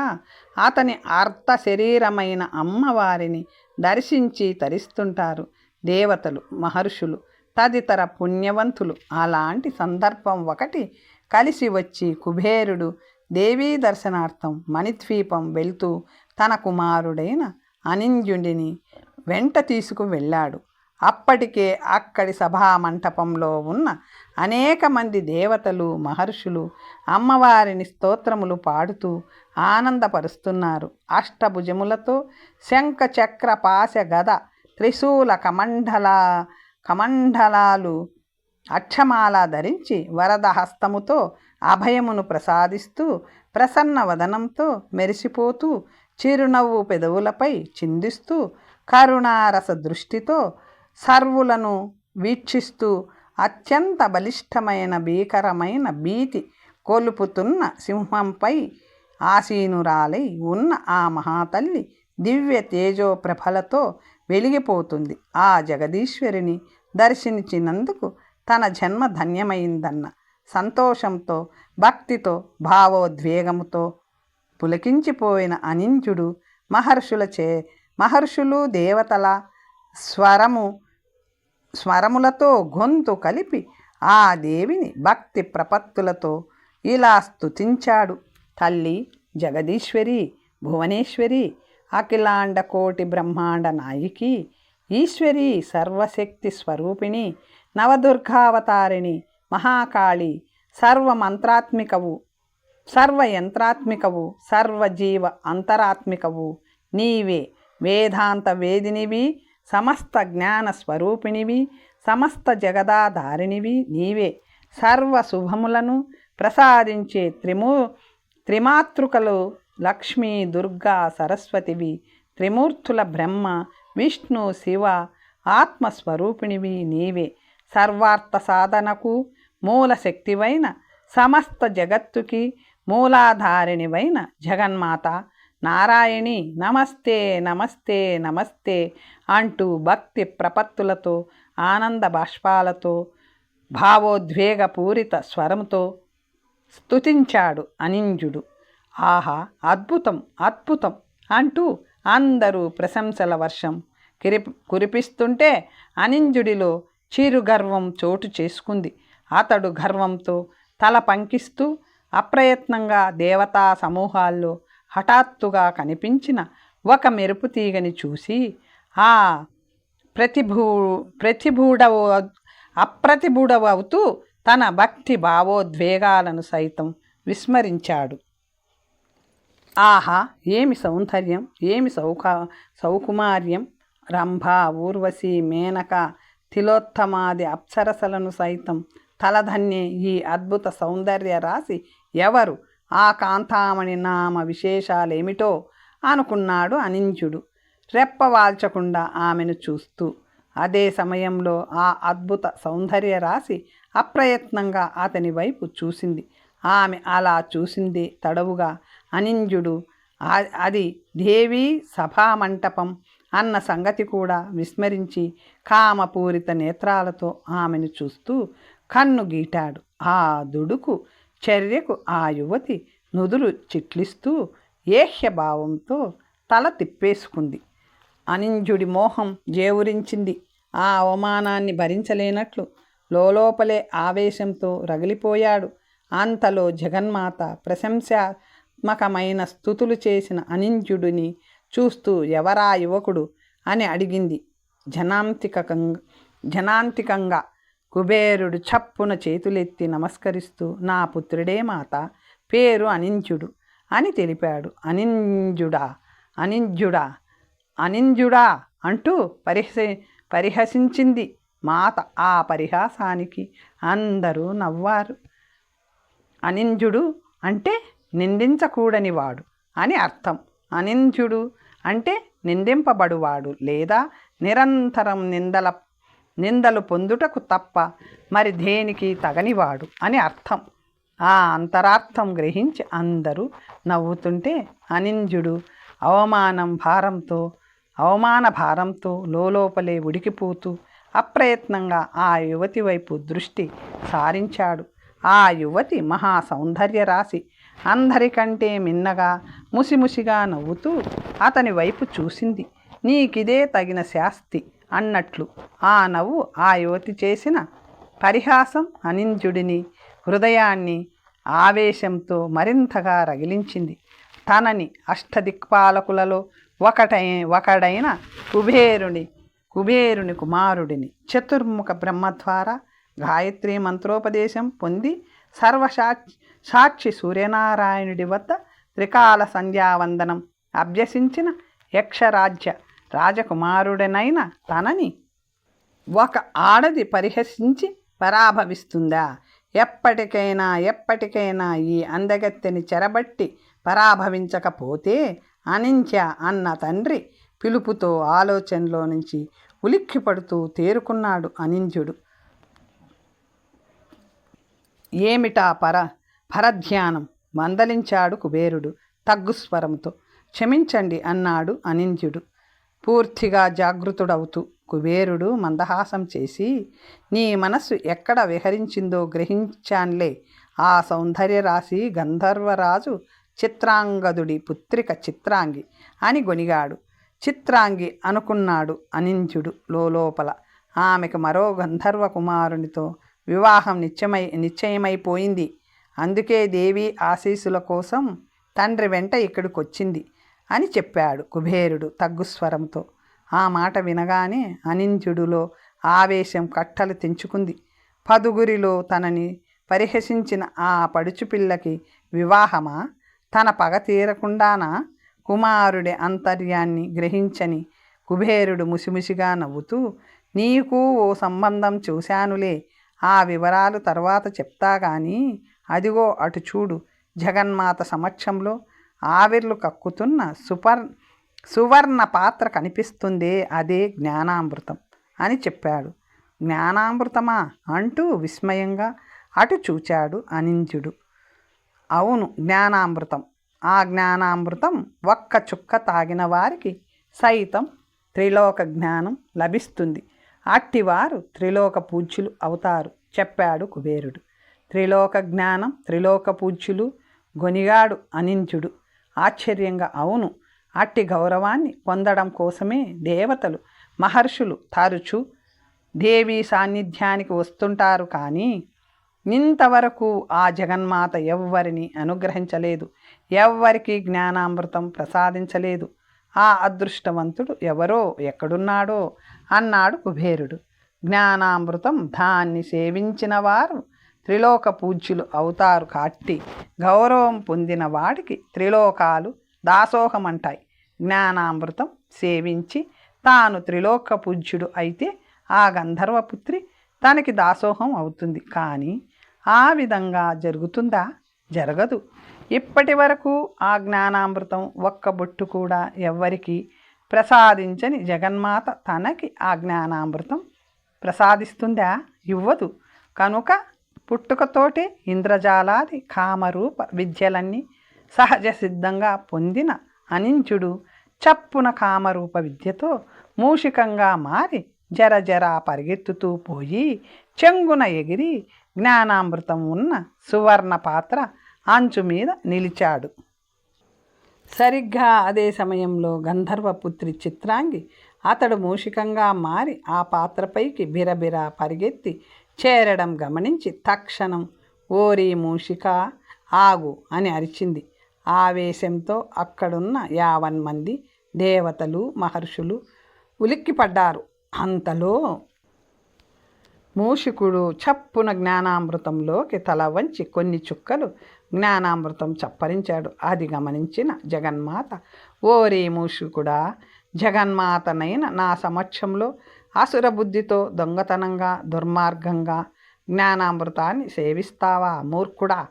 అతని అర్ధ శరీరమైన అమ్మవారిని దర్శించి తరిస్తుంటారు దేవతలు, మహర్షులు, తదితర పుణ్యవంతులు. అలాంటి సందర్భం ఒకటి కలిసి వచ్చి కుబేరుడు దేవీ దర్శనార్థం మణిద్వీపం వెళ్తూ తన కుమారుడైన అనింద్యుడిని వెంట తీసుకు వెళ్ళాడు. అప్పటికే అక్కడి సభామంటపంలో ఉన్న అనేక మంది దేవతలు, మహర్షులు అమ్మవారిని స్తోత్రములు పాడుతూ ఆనందపరుస్తున్నారు. అష్టభుజములతో శంఖ, చక్ర, పాశ, గద, త్రిశూల, కమండలాలు, అక్షమాల ధరించి వరద హస్తముతో అభయమును ప్రసాదిస్తూ ప్రసన్న వదనంతో మెరిసిపోతూ చిరునవ్వు పెదవులపై చిందిస్తూ కరుణారస దృష్టితో సర్వులను వీక్షిస్తూ అత్యంత బలిష్టమైన భీకరమైన భీతి కొలుపుతున్న సింహంపై ఆసీనురాలై ఉన్న ఆ మహాతల్లి దివ్య తేజోప్రభలతో వెలిగిపోతుంది. ఆ జగదీశ్వరిని దర్శించినందుకు తన జన్మ ధన్యమైందన్న సంతోషంతో, భక్తితో, భావోద్వేగముతో పులకించిపోయిన అనింద్యుడు మహర్షులు దేవతల స్వరములతో గొంతు కలిపి ఆ దేవిని భక్తి ప్రపత్తులతో ఇలా స్తుతించాడు. తల్లి జగదీశ్వరి, భువనేశ్వరి, అఖిలాండ కోటి బ్రహ్మాండ నాయికి, ఈశ్వరి, సర్వశక్తి స్వరూపిణి, నవదుర్గావతారిణి, మహాకాళి, సర్వమంత్రాత్మికవు, సర్వయంత్రాత్మికవు, సర్వజీవ అంతరాత్మికవు నీవే. వేదాంత వేదినివి, సమస్త జ్ఞాన స్వరూపిణివి, సమస్త జగదాధారిణివి నీవే. సర్వ శుభములను ప్రసాదించే త్రిమాతృకలు లక్ష్మీ, దుర్గా, సరస్వతివి. త్రిమూర్తుల బ్రహ్మ, విష్ణు, శివ ఆత్మస్వరూపిణివి నీవే. సర్వార్థ సాధనకు మూల శక్తివైన, సమస్త జగత్తుకి మూలాధారిణివైన జగన్మాత నారాయణి నమస్తే నమస్తే నమస్తే అంటూ భక్తి ప్రపత్తులతో, ఆనంద బాష్పాలతో, భావోద్వేగపూరిత స్వరంతో స్తుతించాడు అనింద్యుడు. ఆహా, అద్భుతం అద్భుతం అంటూ అందరూ ప్రశంసల వర్షం కురిపిస్తుంటే అనింద్యుడిలో చిరుగర్వం చోటు చేసుకుంది. అతడు గర్వంతో తల పంకిస్తూ అప్రయత్నంగా దేవతా సమూహాల్లో హఠాత్తుగా కనిపించిన ఒక మెరుపు తీగని చూసి ఆ అప్రతిభూడవవుతూ తన భక్తి భావోద్వేగాలను సైతం విస్మరించాడు. ఆహా, ఏమి సౌందర్యం, ఏమి సౌకుమార్యం! రంభ, ఊర్వశి, మేనక, తిలోత్తమాది అప్సరసలను సైతం తలధన్యే ఈ అద్భుత సౌందర్య రాశి ఎవరు? ఆ కాంతామణి నామ విశేషాలేమిటో అనుకున్నాడు అనింద్యుడు, రెప్పవాల్చకుండా ఆమెను చూస్తూ. అదే సమయంలో ఆ అద్భుత సౌందర్య రాశి అప్రయత్నంగా అతని వైపు చూసింది. ఆమె అలా చూసింది తడవుగా అనింద్యుడు అది దేవీ సభామంటపం అన్న సంగతి కూడా విస్మరించి కామపూరిత నేత్రాలతో ఆమెను చూస్తూ కన్ను గీటాడు. ఆ దుడుకు చర్యకు ఆ యువతి నుదురు చిట్లిస్తూ ఏహ్యభావంతో తల తిప్పేసుకుంది. అనింజుడి మోహం జేవురించింది. ఆ అవమానాన్ని భరించలేనట్లు లోపలే ఆవేశంతో రగిలిపోయాడు. అంతలో జగన్మాత ప్రశంసాత్మకమైన స్తుతులు చేసిన అనింజుడిని చూస్తూ ఎవరా యువకుడు అని అడిగింది జనాంతికంగా. కుబేరుడు చప్పున చేతులెత్తి నమస్కరిస్తూ నా పుత్రుడే మాత, పేరు అనింజుడు అని తెలిపాడు. అనింజుడా అంటూ పరిహసించింది మాత. ఆ పరిహాసానికి అందరూ నవ్వారు. అనింజుడు అంటే నిందించకూడనివాడు అని అర్థం. అనింజుడు అంటే నిందింపబడువాడు లేదా నిరంతరం నిందలు పొందుటకు తప్ప మరి దేనికి తగనివాడు అని అర్థం. ఆ అంతరార్థం గ్రహించి అందరూ నవ్వుతుంటే అనింజుడు అవమాన భారంతో లోపలే ఉడికిపోతూ అప్రయత్నంగా ఆ యువతి వైపు దృష్టి సారించాడు. ఆ యువతి మహా సౌందర్య రాశి. అందరికంటే మిన్నగా ముసిముసిగా నవ్వుతూ అతని వైపు చూసింది. నీకిదే తగిన శాస్తి అన్నట్లు ఆ నవ్వు ఆ యువతి చేసిన పరిహాసం అనింజుడిని హృదయాన్ని ఆవేశంతో మరింతగా రగిలించింది. తనని అష్టదిక్పాలకులలో ఒకడైన కుబేరుని కుమారుడిని చతుర్ముఖ బ్రహ్మ ద్వారా గాయత్రి మంత్రోపదేశం పొంది సాక్షి సూర్యనారాయణుడి వద్ద త్రికాల సంధ్యావందనం అభ్యసించిన యక్షరాజ్య రాజకుమారుడనైన తనని ఒక ఆడది పరిహసించి పరాభవిస్తుందా? ఎప్పటికైనా ఈ అందగత్తెని చెరబట్టి పరాభవించకపోతే అనించ అన్న తండ్రి పిలుపుతో ఆలోచనలో నుంచి ఉలిక్కిపడుతూ తేరుకున్నాడు అనింజుడు. ఏమిటా పరధ్యానం మందలించాడు కుబేరుడు తగ్గుస్వరంతో. క్షమించండి అన్నాడు అనింజుడు పూర్తిగా జాగృతుడవుతూ. కుబేరుడు మందహాసం చేసి నీ మనస్సు ఎక్కడ విహరించిందో గ్రహించాన్లే. ఆ సౌందర్య రాశి గంధర్వరాజు చిత్రాంగదుడి పుత్రిక చిత్రాంగి అని గొనిగాడు. చిత్రాంగి అనుకున్నాడు అనింజుడు లోపల. ఆమెకు మరో గంధర్వ కుమారునితో వివాహం నిశ్చయమైపోయింది. అందుకే దేవి ఆశీస్సుల కోసం తండ్రి వెంట ఇక్కడికొచ్చింది అని చెప్పాడు కుబేరుడు తగ్గుస్వరంతో. ఆ మాట వినగానే అనింజుడిలో ఆవేశం కట్టలు తెంచుకుంది. పదుగురిలో తనని పరిహసించిన ఆ పడుచుపిల్లకి వివాహమా? తన పగ తీరకుండానా? కుమారుడి అంతర్యాన్ని గ్రహించని కుబేరుడు ముసిముసిగా నవ్వుతూ నీకు ఓ సంబంధం చూశానులే, ఆ వివరాలు తర్వాత చెప్తా గాని అదిగో అటు చూడు. జగన్మాత సమక్షంలో ఆవిర్లు కక్కుతున్న సువర్ణ పాత్ర కనిపిస్తుందే, అదే జ్ఞానామృతం అని చెప్పాడు. జ్ఞానామృతమా అంటూ విస్మయంగా అటు చూచాడు అనింజుడు. అవును, జ్ఞానామృతం. ఆ జ్ఞానామృతం ఒక్క చుక్క తాగిన వారికి సైతం త్రిలోక జ్ఞానం లభిస్తుంది. అట్టివారు త్రిలోక పూజ్యులు అవుతారు చెప్పాడు కుబేరుడు. త్రిలోక జ్ఞానం, త్రిలోక పూజ్యులు గొనిగాడు అనింజుడు ఆశ్చర్యంగా. అవును, అట్టి గౌరవాన్ని పొందడం కోసమే దేవతలు మహర్షులు తరచూ దేవీ సాన్నిధ్యానికి వస్తుంటారు. కానీ ఇంతవరకు ఆ జగన్మాత ఎవ్వరిని అనుగ్రహించలేదు, ఎవ్వరికి జ్ఞానామృతం ప్రసాదించలేదు. ఆ అదృష్టవంతుడు ఎవరో ఎక్కడున్నాడో అన్నాడు కుబేరుడు. జ్ఞానామృతం దాన్ని సేవించిన వారు త్రిలోక పూజ్యులు అవుతారు. కాట్టి గౌరవం పొందిన వాడికి త్రిలోకాలు దాసోహమంటాయి. జ్ఞానామృతం సేవించి తాను త్రిలోక పూజ్యుడు అయితే ఆ గంధర్వపుత్రి తనకి దాసోహం అవుతుంది. కానీ ఆ విధంగా జరుగుతుందా? జరగదు. ఇప్పటి వరకు ఆ జ్ఞానామృతం ఒక్క బొట్టు కూడా ఎవ్వరికి ప్రసాదించని జగన్మాత తనకి ఆ జ్ఞానామృతం ప్రసాదిస్తుందా? ఇవ్వదు. కనుక పుట్టుకతోటే ఇంద్రజాలాది కామరూప విద్యలన్నీ సహజ సిద్ధంగా పొందిన అనించుడు చప్పున కామరూప విద్యతో మూషికంగా మారి జరజరా పరిగెత్తుతూ పోయి చెంగున ఎగిరి జ్ఞానామృతం ఉన్న సువర్ణ పాత్ర అంచు మీద నిలిచాడు. సరిగ్గా అదే సమయంలో గంధర్వపుత్రి చిత్రాంగి అతడు మూషికంగా మారి ఆ పాత్రపైకి బిరబిరా పరిగెత్తి చేరడం గమనించి తక్షణం ఓరి మూషిక ఆగు అని అరిచింది. ఆవేశంతో అక్కడున్న 50 మంది దేవతలు మహర్షులు ఉలిక్కిపడ్డారు. అంతలో మూషికుడు చప్పున జ్ఞానామృతంలోకి తల వంచి కొన్ని చుక్కలు జ్ఞానామృతం చప్పరించాడు. అది గమనించిన జగన్మాత, ఓరి మూషికుడా, జగన్మాతనైన నా సమక్షంలో అసుర బుద్ధితో దొంగతనంగా దుర్మార్గంగా జ్ఞానామృతాన్ని సేవిస్తావా మూర్ఖుడా?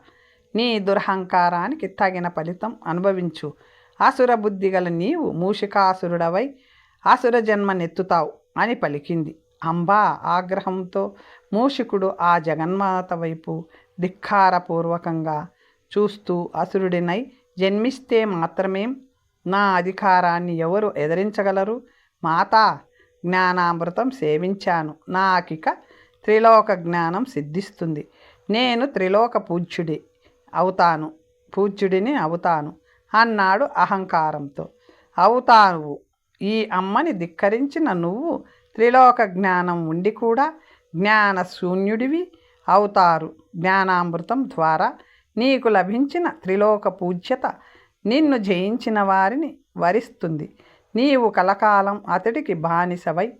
నీ దురహంకారానికి తగిన ఫలితం అనుభవించు. అసుర బుద్ధి గల నీవు మూషికాసురుడవై అసుర జన్మనెత్తుతావు అని పలికింది. అంబా ఆగ్రహంతో మూషికుడు ఆ జగన్మాత వైపు ధిక్కారపూర్వకంగా చూస్తూ, అసురుడినై జన్మిస్తే మాత్రమేం నా అధికారాన్ని ఎవరు ఎదిరించగలరు? మాతా, జ్ఞానామృతం సేవించాను, నాకిక త్రిలోక జ్ఞానం సిద్ధిస్తుంది. నేను త్రిలోక పూజ్యుడిని అవుతాను అన్నాడు అహంకారంతో. అవుతావు. ఈ అమ్మని ధిక్కరించిన నువ్వు త్రిలోక జ్ఞానం ఉండి కూడా జ్ఞాన శూన్యుడివి అవుతారు. జ్ఞానామృతం ద్వారా నీకు లభించిన త్రిలోక పూజ్యత నిన్ను జయించిన వారిని వరిస్తుంది. నీవు కలకాలం అతడికి బానిసవై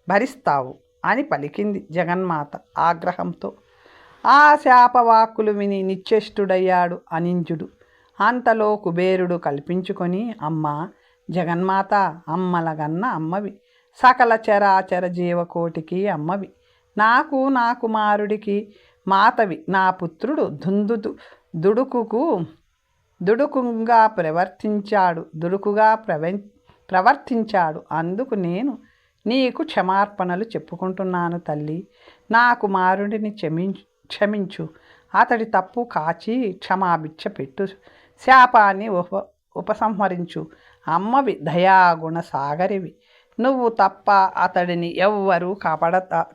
భరిస్తావు అని పలికింది జగన్మాత ఆగ్రహంతో. ఆ శాపవాక్కులు విని నిశ్చేష్టుడయ్యాడు అనింజుడు. అంతలో కుబేరుడు కల్పించుకొని, అమ్మ జగన్మాత, అమ్మలగన్న అమ్మవి, సకల చరాచర జీవకోటికి అమ్మవి, నాకు నా కుమారుడికి మాతవి. నా పుత్రుడు దుడుకుగా ప్రవర్తించాడు. అందుకు నేను నీకు క్షమార్పణలు చెప్పుకుంటున్నాను తల్లి. నా కుమారుడిని క్షమించు. అతడి తప్పు కాచి క్షమాభిక్ష పెట్టు. శాపాన్ని ఉపసంహరించు. అమ్మవి, దయాగుణ సాగరివి. నువ్వు తప్ప అతడిని ఎవ్వరూ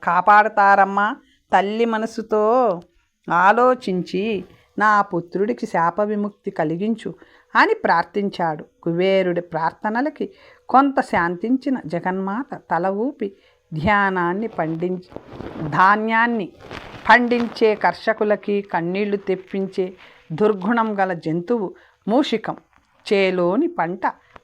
కాపాడతారమ్మా. తల్లి మనసుతో ఆలోచించి నా పుత్రుడికి శాప విముక్తి కలిగించు అని ప్రార్థించాడు. కుబేరుడి ప్రార్థనలకి కొంత శాంతించిన జగన్మాత తల ఊపి ధాన్యాన్ని పండించే కర్షకులకి కన్నీళ్లు తెప్పించే దుర్గుణం గల జంతువు మూషికం చేలోని పంట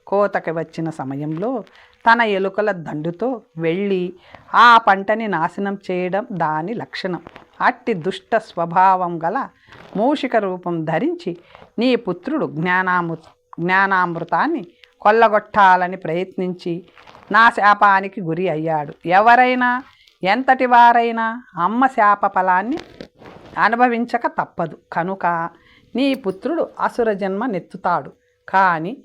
కోతకి వచ్చిన సమయంలో తన ఎలుకల దండుతో వెళ్ళి ఆ పంటని నాశనం చేయడం దాని లక్షణం. అట్టి దుష్ట స్వభావం గల మూషిక రూపం ధరించి నీ పుత్రుడు జ్ఞానామృతాన్ని కొల్లగొట్టాలని ప్రయత్నించి నా శాపానికి గురి అయ్యాడు. ఎవరైనా ఎంతటి వారైనా అమ్మ శాప ఫలాన్ని అనుభవించక తప్పదు. కనుక నీ పుత్రుడు అసుర జన్మ నెత్తుతాడు. కానీ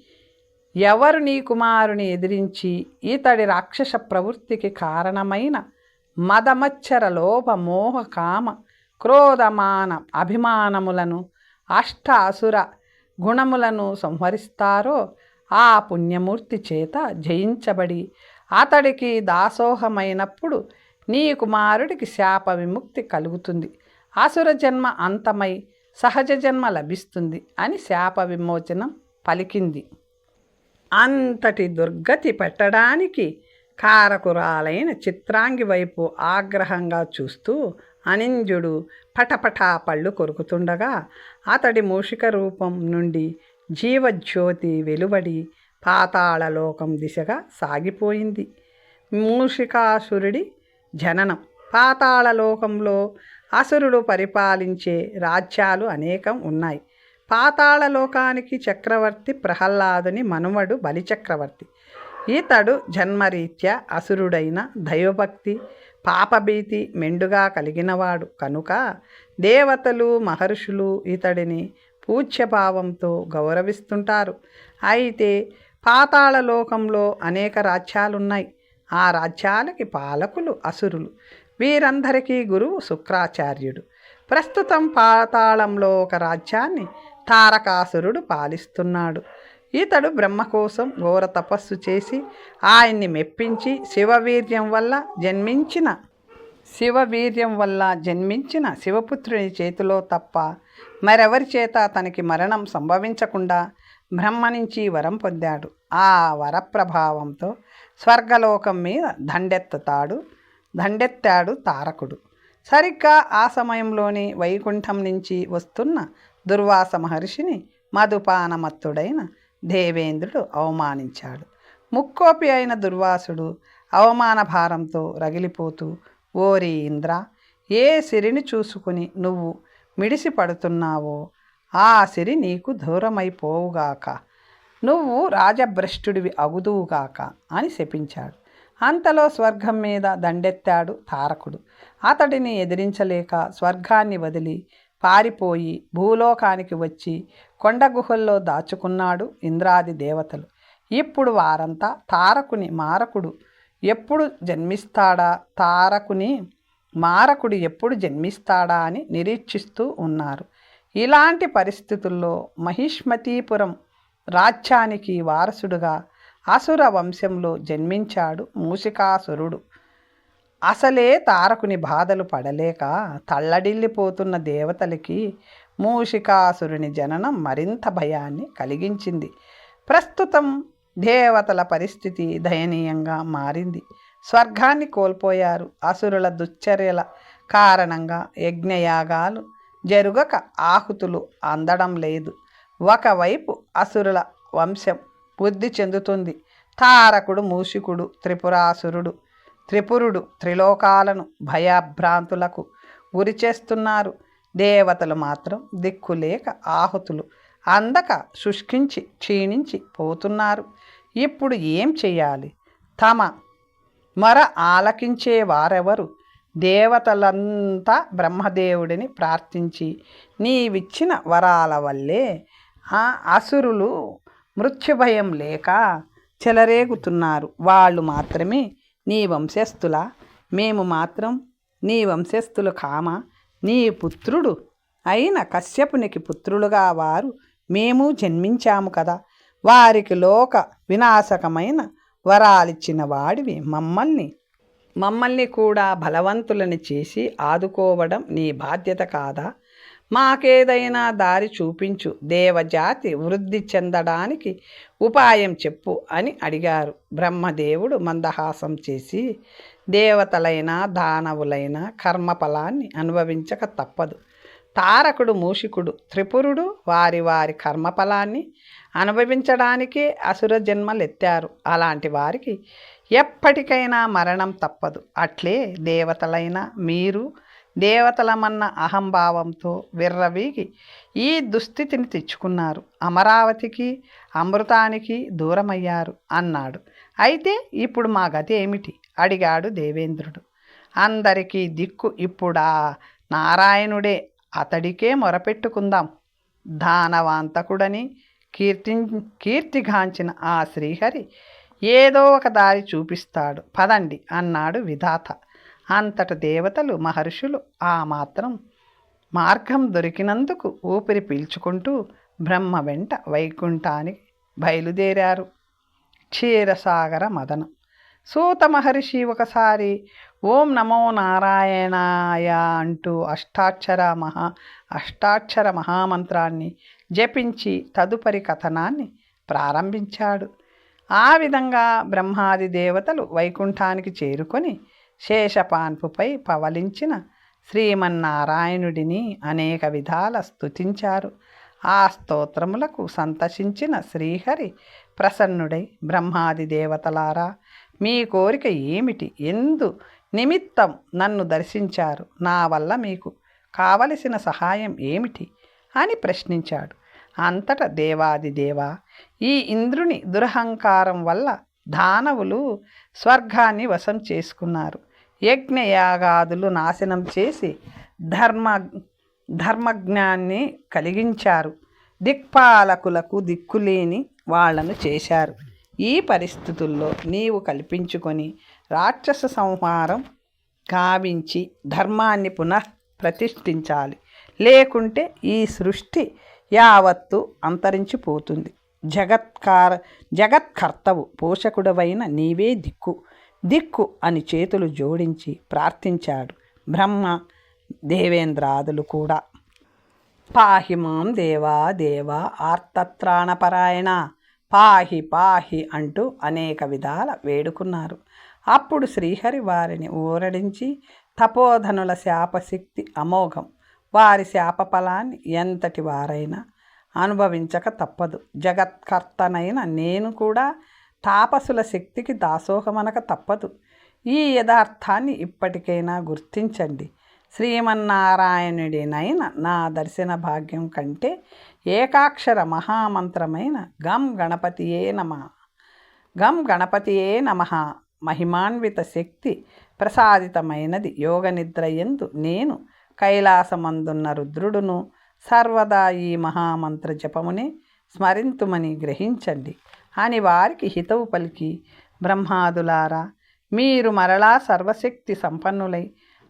ఎవరు నీ కుమారుని ఎదిరించి ఇతడి రాక్షస ప్రవృత్తికి కారణమైన మదమచ్చర లోభ మోహ కామ క్రోధమాన అభిమానములను అష్ట అసుర గుణములను సంహరిస్తారో ఆ పుణ్యమూర్తి చేత జయించబడి అతడికి దాసోహమైనప్పుడు నీ కుమారుడికి శాప విముక్తి కలుగుతుంది. అసుర జన్మ అంతమై సహజ జన్మ లభిస్తుంది అని శాప విమోచనం పలికింది. అంతటి దుర్గతి పెట్టడానికి కారకురాలైన చిత్రాంగి వైపు ఆగ్రహంగా చూస్తూ అనింజుడు పటపటా పళ్ళు కొరుకుతుండగా అతడి మూషిక రూపం నుండి జీవజ్యోతి వెలువడి పాతాళలోకం దిశగా సాగిపోయింది. మూషికాసురుడి జననం. పాతాళలోకంలో అసురుడు పరిపాలించే రాజ్యాలు అనేకం ఉన్నాయి. పాతాళలోకానికి చక్రవర్తి ప్రహ్లాదుని మనుమడు బలిచక్రవర్తి. ఇతడు జన్మరీత్యా అసురుడైన దైవభక్తి పాపభీతి మెండుగా కలిగినవాడు కనుక దేవతలు మహర్షులు ఇతడిని పూజ్యభావంతో గౌరవిస్తుంటారు. అయితే పాతాళలోకంలో అనేక రాజ్యాలున్నాయి. ఆ రాజ్యాలకి పాలకులు అసురులు. వీరందరికీ గురువు శుక్రాచార్యుడు. ప్రస్తుతం పాతాళంలో ఒక రాజ్యాన్ని తారకాసురుడు పాలిస్తున్నాడు. ఇతడు బ్రహ్మ కోసం ఘోర తపస్సు చేసి ఆయన్ని మెప్పించి శివవీర్యం వల్ల జన్మించిన శివపుత్రుని చేతిలో తప్ప మరెవరి చేత తనకి మరణం సంభవించకుండా బ్రహ్మ నుంచి వరం పొందాడు. ఆ వర ప్రభావంతో స్వర్గలోకం మీద దండెత్తాడు తారకుడు. సరిగ్గా ఆ సమయంలోనే వైకుంఠం నుంచి వస్తున్న దుర్వాస మహర్షిని మధుపానమత్తుడైన దేవేంద్రుడు అవమానించాడు. ముక్కోపి అయిన దుర్వాసుడు అవమాన భారంతో రగిలిపోతూ, ఓరి ఇంద్ర, ఏ సిరిని చూసుకుని నువ్వు మిడిసి పడుతున్నావో ఆ సిరి నీకు దూరమైపోవుగాక, నువ్వు రాజభ్రష్టుడివి అగుదువుగాక అని శపించాడు. అంతలో స్వర్గం మీద దండెత్తాడు తారకుడు. అతడిని ఎదిరించలేక స్వర్గాన్ని వదిలి పారిపోయి భూలోకానికి వచ్చి కొండ గుహల్లో దాచుకున్నాడు ఇంద్రాది దేవతలు. ఇప్పుడు వారంతా తారకుని మారకుడు ఎప్పుడు జన్మిస్తాడా అని నిరీక్షిస్తూ ఉన్నారు. ఇలాంటి పరిస్థితుల్లో మహిష్మతీపురం రాజ్యానికి వారసుడుగా అసుర వంశంలో జన్మించాడు మూషికాసురుడు. అసలే తారకుని బాధలు పడలేక తల్లడిల్లిపోతున్న దేవతలకి మూషికాసురుని జననం మరింత భయాన్ని కలిగించింది. ప్రస్తుతం దేవతల పరిస్థితి దయనీయంగా మారింది. స్వర్గాన్ని కోల్పోయారు. అసురుల దుశ్చర్యల కారణంగా యజ్ఞయాగాలు జరుగక ఆహుతులు అందడం లేదు. ఒకవైపు అసురుల వంశం వృద్ధి చెందుతుంది. తారకుడు, మూషికుడు, త్రిపురుడు త్రిలోకాలను భయభ్రాంతులకు గురిచేస్తున్నారు. దేవతలు మాత్రం దిక్కులేక ఆహుతులు అందక శుష్కించి క్షీణించి పోతున్నారు. ఇప్పుడు ఏం చెయ్యాలి? తమ మొర ఆలకించే వారెవరు? దేవతలంతా బ్రహ్మదేవుడిని ప్రార్థించి నీవిచ్చిన వరాల వల్లే ఆ అసురులు మృత్యుభయం లేక చెలరేగుతున్నారు. వాళ్ళు మాత్రమే నీ వంశస్థులా? మేము మాత్రం నీ వంశస్థులు కామా? నీ పుత్రుడు అయిన కశ్యపునికి పుత్రులుగా వారు మేము జన్మించాము కదా. వారికి లోక వినాశకమైన వరాలిచ్చిన వాడివి మమ్మల్ని కూడా బలవంతులని చేసి ఆదుకోవడం నీ బాధ్యత కాదా? మాకేదైనా దారి చూపించు, దేవజాతి వృద్ధి చెందడానికి ఉపాయం చెప్పు అని అడిగారు. బ్రహ్మదేవుడు మందహాసం చేసి, దేవతలైన దానవులైన కర్మఫలాన్ని అనుభవించక తప్పదు. తారకుడు, మూషికుడు, త్రిపురుడు వారి వారి కర్మఫలాన్ని అనుభవించడానికే అసుర జన్మలెత్తారు. అలాంటి వారికి ఎప్పటికైనా మరణం తప్పదు. అట్లే దేవతలైన మీరు దేవతలమన్న అహంభావంతో విర్రవీగి ఈ దుస్థితిని తెచ్చుకున్నారు. అమరావతికి అమృతానికి దూరమయ్యారు అన్నాడు. అయితే ఇప్పుడు మా గతి ఏమిటి? అడిగాడు దేవేంద్రుడు. అందరికీ దిక్కు ఇప్పుడా నారాయణుడే. అతడికే మొరపెట్టుకుందాం. దానవాంతకుడని కీర్తిగాంచిన ఆ శ్రీహరి ఏదో ఒక దారి చూపిస్తాడు, పదండి అన్నాడు విధాత. అంతట దేవతలు, మహర్షులు ఆ మాత్రం మార్గం దొరికినందుకు ఊపిరి పీల్చుకుంటూ బ్రహ్మ వెంట వైకుంఠానికి బయలుదేరారు. క్షీరసాగర మదనం. సూత మహర్షి ఒకసారి ఓం నమో నారాయణాయ అంటూ అష్టాక్షర మహామంత్రాన్ని జపించి తదుపరి కథనాన్ని ప్రారంభించాడు. ఆ విధంగా బ్రహ్మాది దేవతలు వైకుంఠానికి చేరుకొని శేషపాన్పుపై పవలించిన శ్రీమన్నారాయణుడిని అనేక విధాల స్తుతించారు. ఆ స్తోత్రములకు సంతసించిన శ్రీహరి ప్రసన్నుడై, బ్రహ్మాది దేవతలారా, మీ కోరిక ఏమిటి? ఎందు నిమిత్తం నన్ను దర్శించారు? నా వల్ల మీకు కావలసిన సహాయం ఏమిటి అని ప్రశ్నించాడు. అంతటా దేవాదిదేవ, ఈ ఇంద్రుని దురహంకారం వల్ల దానవులు స్వర్గాన్ని వశం చేసుకున్నారు. యజ్ఞయాగాదులు నాశనం చేసి ధర్మజ్ఞాన్ని కలిగించారు. దిక్పాలకులకు దిక్కులేని వాళ్లను చేశారు. ఈ పరిస్థితుల్లో నీవు కల్పించుకొని రాక్షస సంహారం గావించి ధర్మాన్ని ప్రతిష్ఠించాలి. లేకుంటే ఈ సృష్టి యావత్తు అంతరించిపోతుంది. జగత్కర్తవు, పోషకుడవైన నీవే దిక్కు దిక్కు అని చేతులు జోడించి ప్రార్థించాడు. బ్రహ్మ దేవేంద్రాదులు కూడా పాహి మాం దేవా దేవా ఆర్తత్రాణపరాయణ పాహి పాహి అంటూ అనేక విధాల వేడుకున్నారు. అప్పుడు శ్రీహరి వారిని ఊరడించి తపోధనుల శాపశక్తి అమోఘం, వారి శాప ఫలాన్ని ఎంతటి వారైనా అనుభవించక తప్పదు. జగత్కర్తనైన నేను కూడా తాపసుల శక్తికి దాసోహమనక తప్పదు. ఈ యథార్థాన్ని ఇప్పటికైనా గుర్తించండి. శ్రీమన్నారాయణుడినైన నా దర్శన భాగ్యం కంటే ఏకాక్షర మహామంత్రమైన గం గణపతియే నమః మహిమాన్విత శక్తి ప్రసాదితమైనది. యోగనిద్రయందు నేను కైలాసమందున్న రుద్రుడును సర్వదా ఈ మహామంత్ర జపమునే స్మరింతుమని గ్రహించండి అని వారికి హితవు పలికి, బ్రహ్మాదులారా, మీరు మరలా సర్వశక్తి సంపన్నులై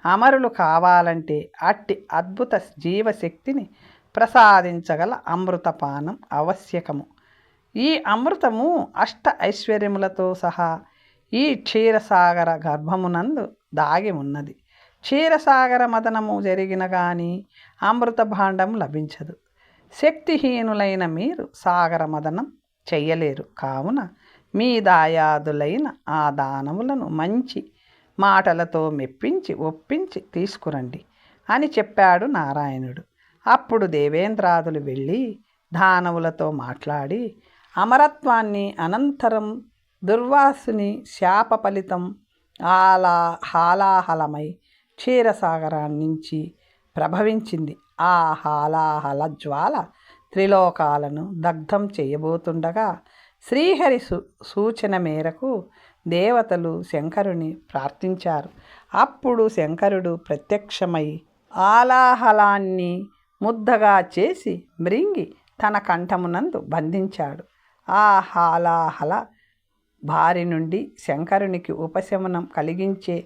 అమరులు కావాలంటే అట్టి అద్భుత జీవశక్తిని ప్రసాదించగల అమృతపానం ఆవశ్యకము. ఈ అమృతము అష్ట ఐశ్వర్యములతో సహా ఈ క్షీరసాగర గర్భమునందు దాగి ఉన్నది. క్షీరసాగర మదనము జరిగిన కానీ అమృత భాండం లభించదు. శక్తిహీనులైన మీరు సాగర మదనం చెయ్యలేరు. కావున మీ దాయాదులైన ఆ దానములను మంచి మాటలతో మెప్పించి ఒప్పించి తీసుకురండి అని చెప్పాడు నారాయణుడు. అప్పుడు దేవేంద్రాదులు వెళ్ళి దానవులతో మాట్లాడి అమరత్వాన్ని అనంతరం దుర్వాసుని శాప ఫలితం హాలాహలమై క్షీరసాగరాన్నించి ప్రభవించింది. ఆ హాలాహల జ్వాల త్రిలోకాలను దగ్ధం చేయబోతుండగా శ్రీహరి సూచన మేరకు దేవతలు శంకరుని ప్రార్థించారు. అప్పుడు శంకరుడు ప్రత్యక్షమై ఆలాహలాన్ని ముద్దగా చేసి మృంగి తన కంఠమునందు బంధించాడు. ఆ హాలాహల బారి నుండి శంకరునికి ఉపశమనం కలిగించే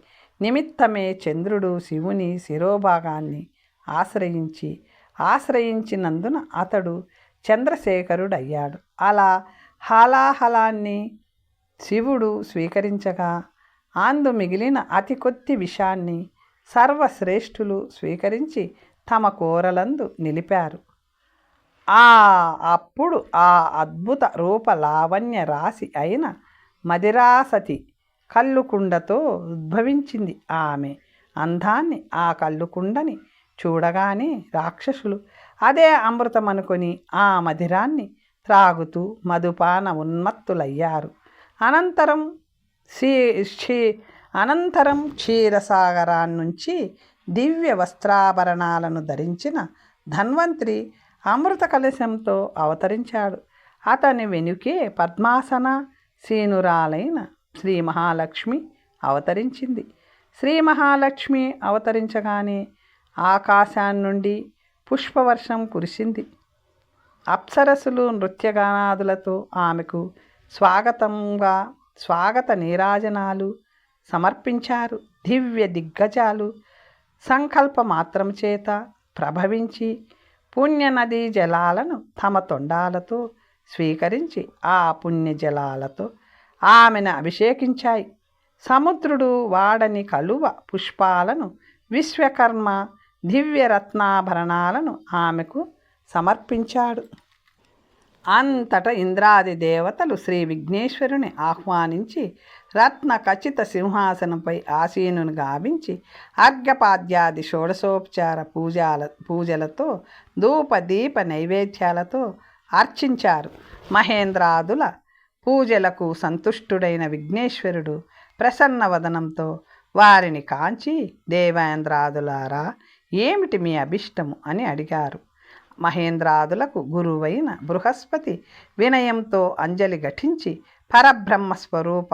నిమిత్తమే చంద్రుడు శివుని శిరోభాగాన్ని ఆశ్రయించినందున అతడు చంద్రశేఖరుడయ్యాడు. అలా హాలాహలాన్ని శివుడు స్వీకరించగా అందు మిగిలిన అతి కొద్ది విషాన్ని సర్వశ్రేష్ఠులు స్వీకరించి తమ కూరలందు నిలిపారు. అప్పుడు ఆ అద్భుత రూప లావణ్య రాశి అయిన మదిరాసతి కల్లుకుండతో ఉద్భవించింది. ఆమె అందాన్ని ఆ కల్లుకుండని చూడగానే రాక్షసులు అదే అమృతమనుకొని ఆ మదిరాన్ని త్రాగుతూ మధుపాన ఉన్మత్తులయ్యారు. అనంతరం క్షీరసాగరాన్నించి దివ్య వస్త్రాభరణాలను ధరించిన ధన్వంతరి అమృత కలశంతో అవతరించాడు. అతని వెనుకే పద్మాసన సీనురాలైన శ్రీ మహాలక్ష్మి అవతరించింది. శ్రీ మహాలక్ష్మి అవతరించగానే ఆకాశాన్నుండి పుష్పవర్షం కురిసింది. అప్సరసులు నృత్యగానాదులతో ఆమెకు స్వాగత నీరాజనాలు సమర్పించారు. దివ్య దిగ్గజాలు సంకల్ప మాత్రం చేత ప్రభవించి పుణ్యనదీ జలాలను తమ తొండాలతో స్వీకరించి ఆ పుణ్యజలాలతో ఆమెను అభిషేకించాయి. సముద్రుడు వాడని కలువ పుష్పాలను, విశ్వకర్మ దివ్యరత్నాభరణాలను ఆమెకు సమర్పించాడు. అంతటా ఇంద్రాది దేవతలు శ్రీ విఘ్నేశ్వరుని ఆహ్వానించి రత్న ఖచ్చిత సింహాసనంపై ఆసీనుని గావించి అర్ఘ్యపాద్యాది షోడశోపచార పూజలతో ధూప దీప నైవేద్యాలతో అర్చించారు. మహేంద్రాదుల పూజలకు సంతుష్టుడైన విఘ్నేశ్వరుడు ప్రసన్నవదనంతో వారిని కాంచి, దేవేంద్రాదులారా, ఏమిటి మీ అభిష్టము అని అడిగారు. మహేంద్రాదులకు గురువైన బృహస్పతి వినయంతో అంజలి ఘటించి, పరబ్రహ్మస్వరూప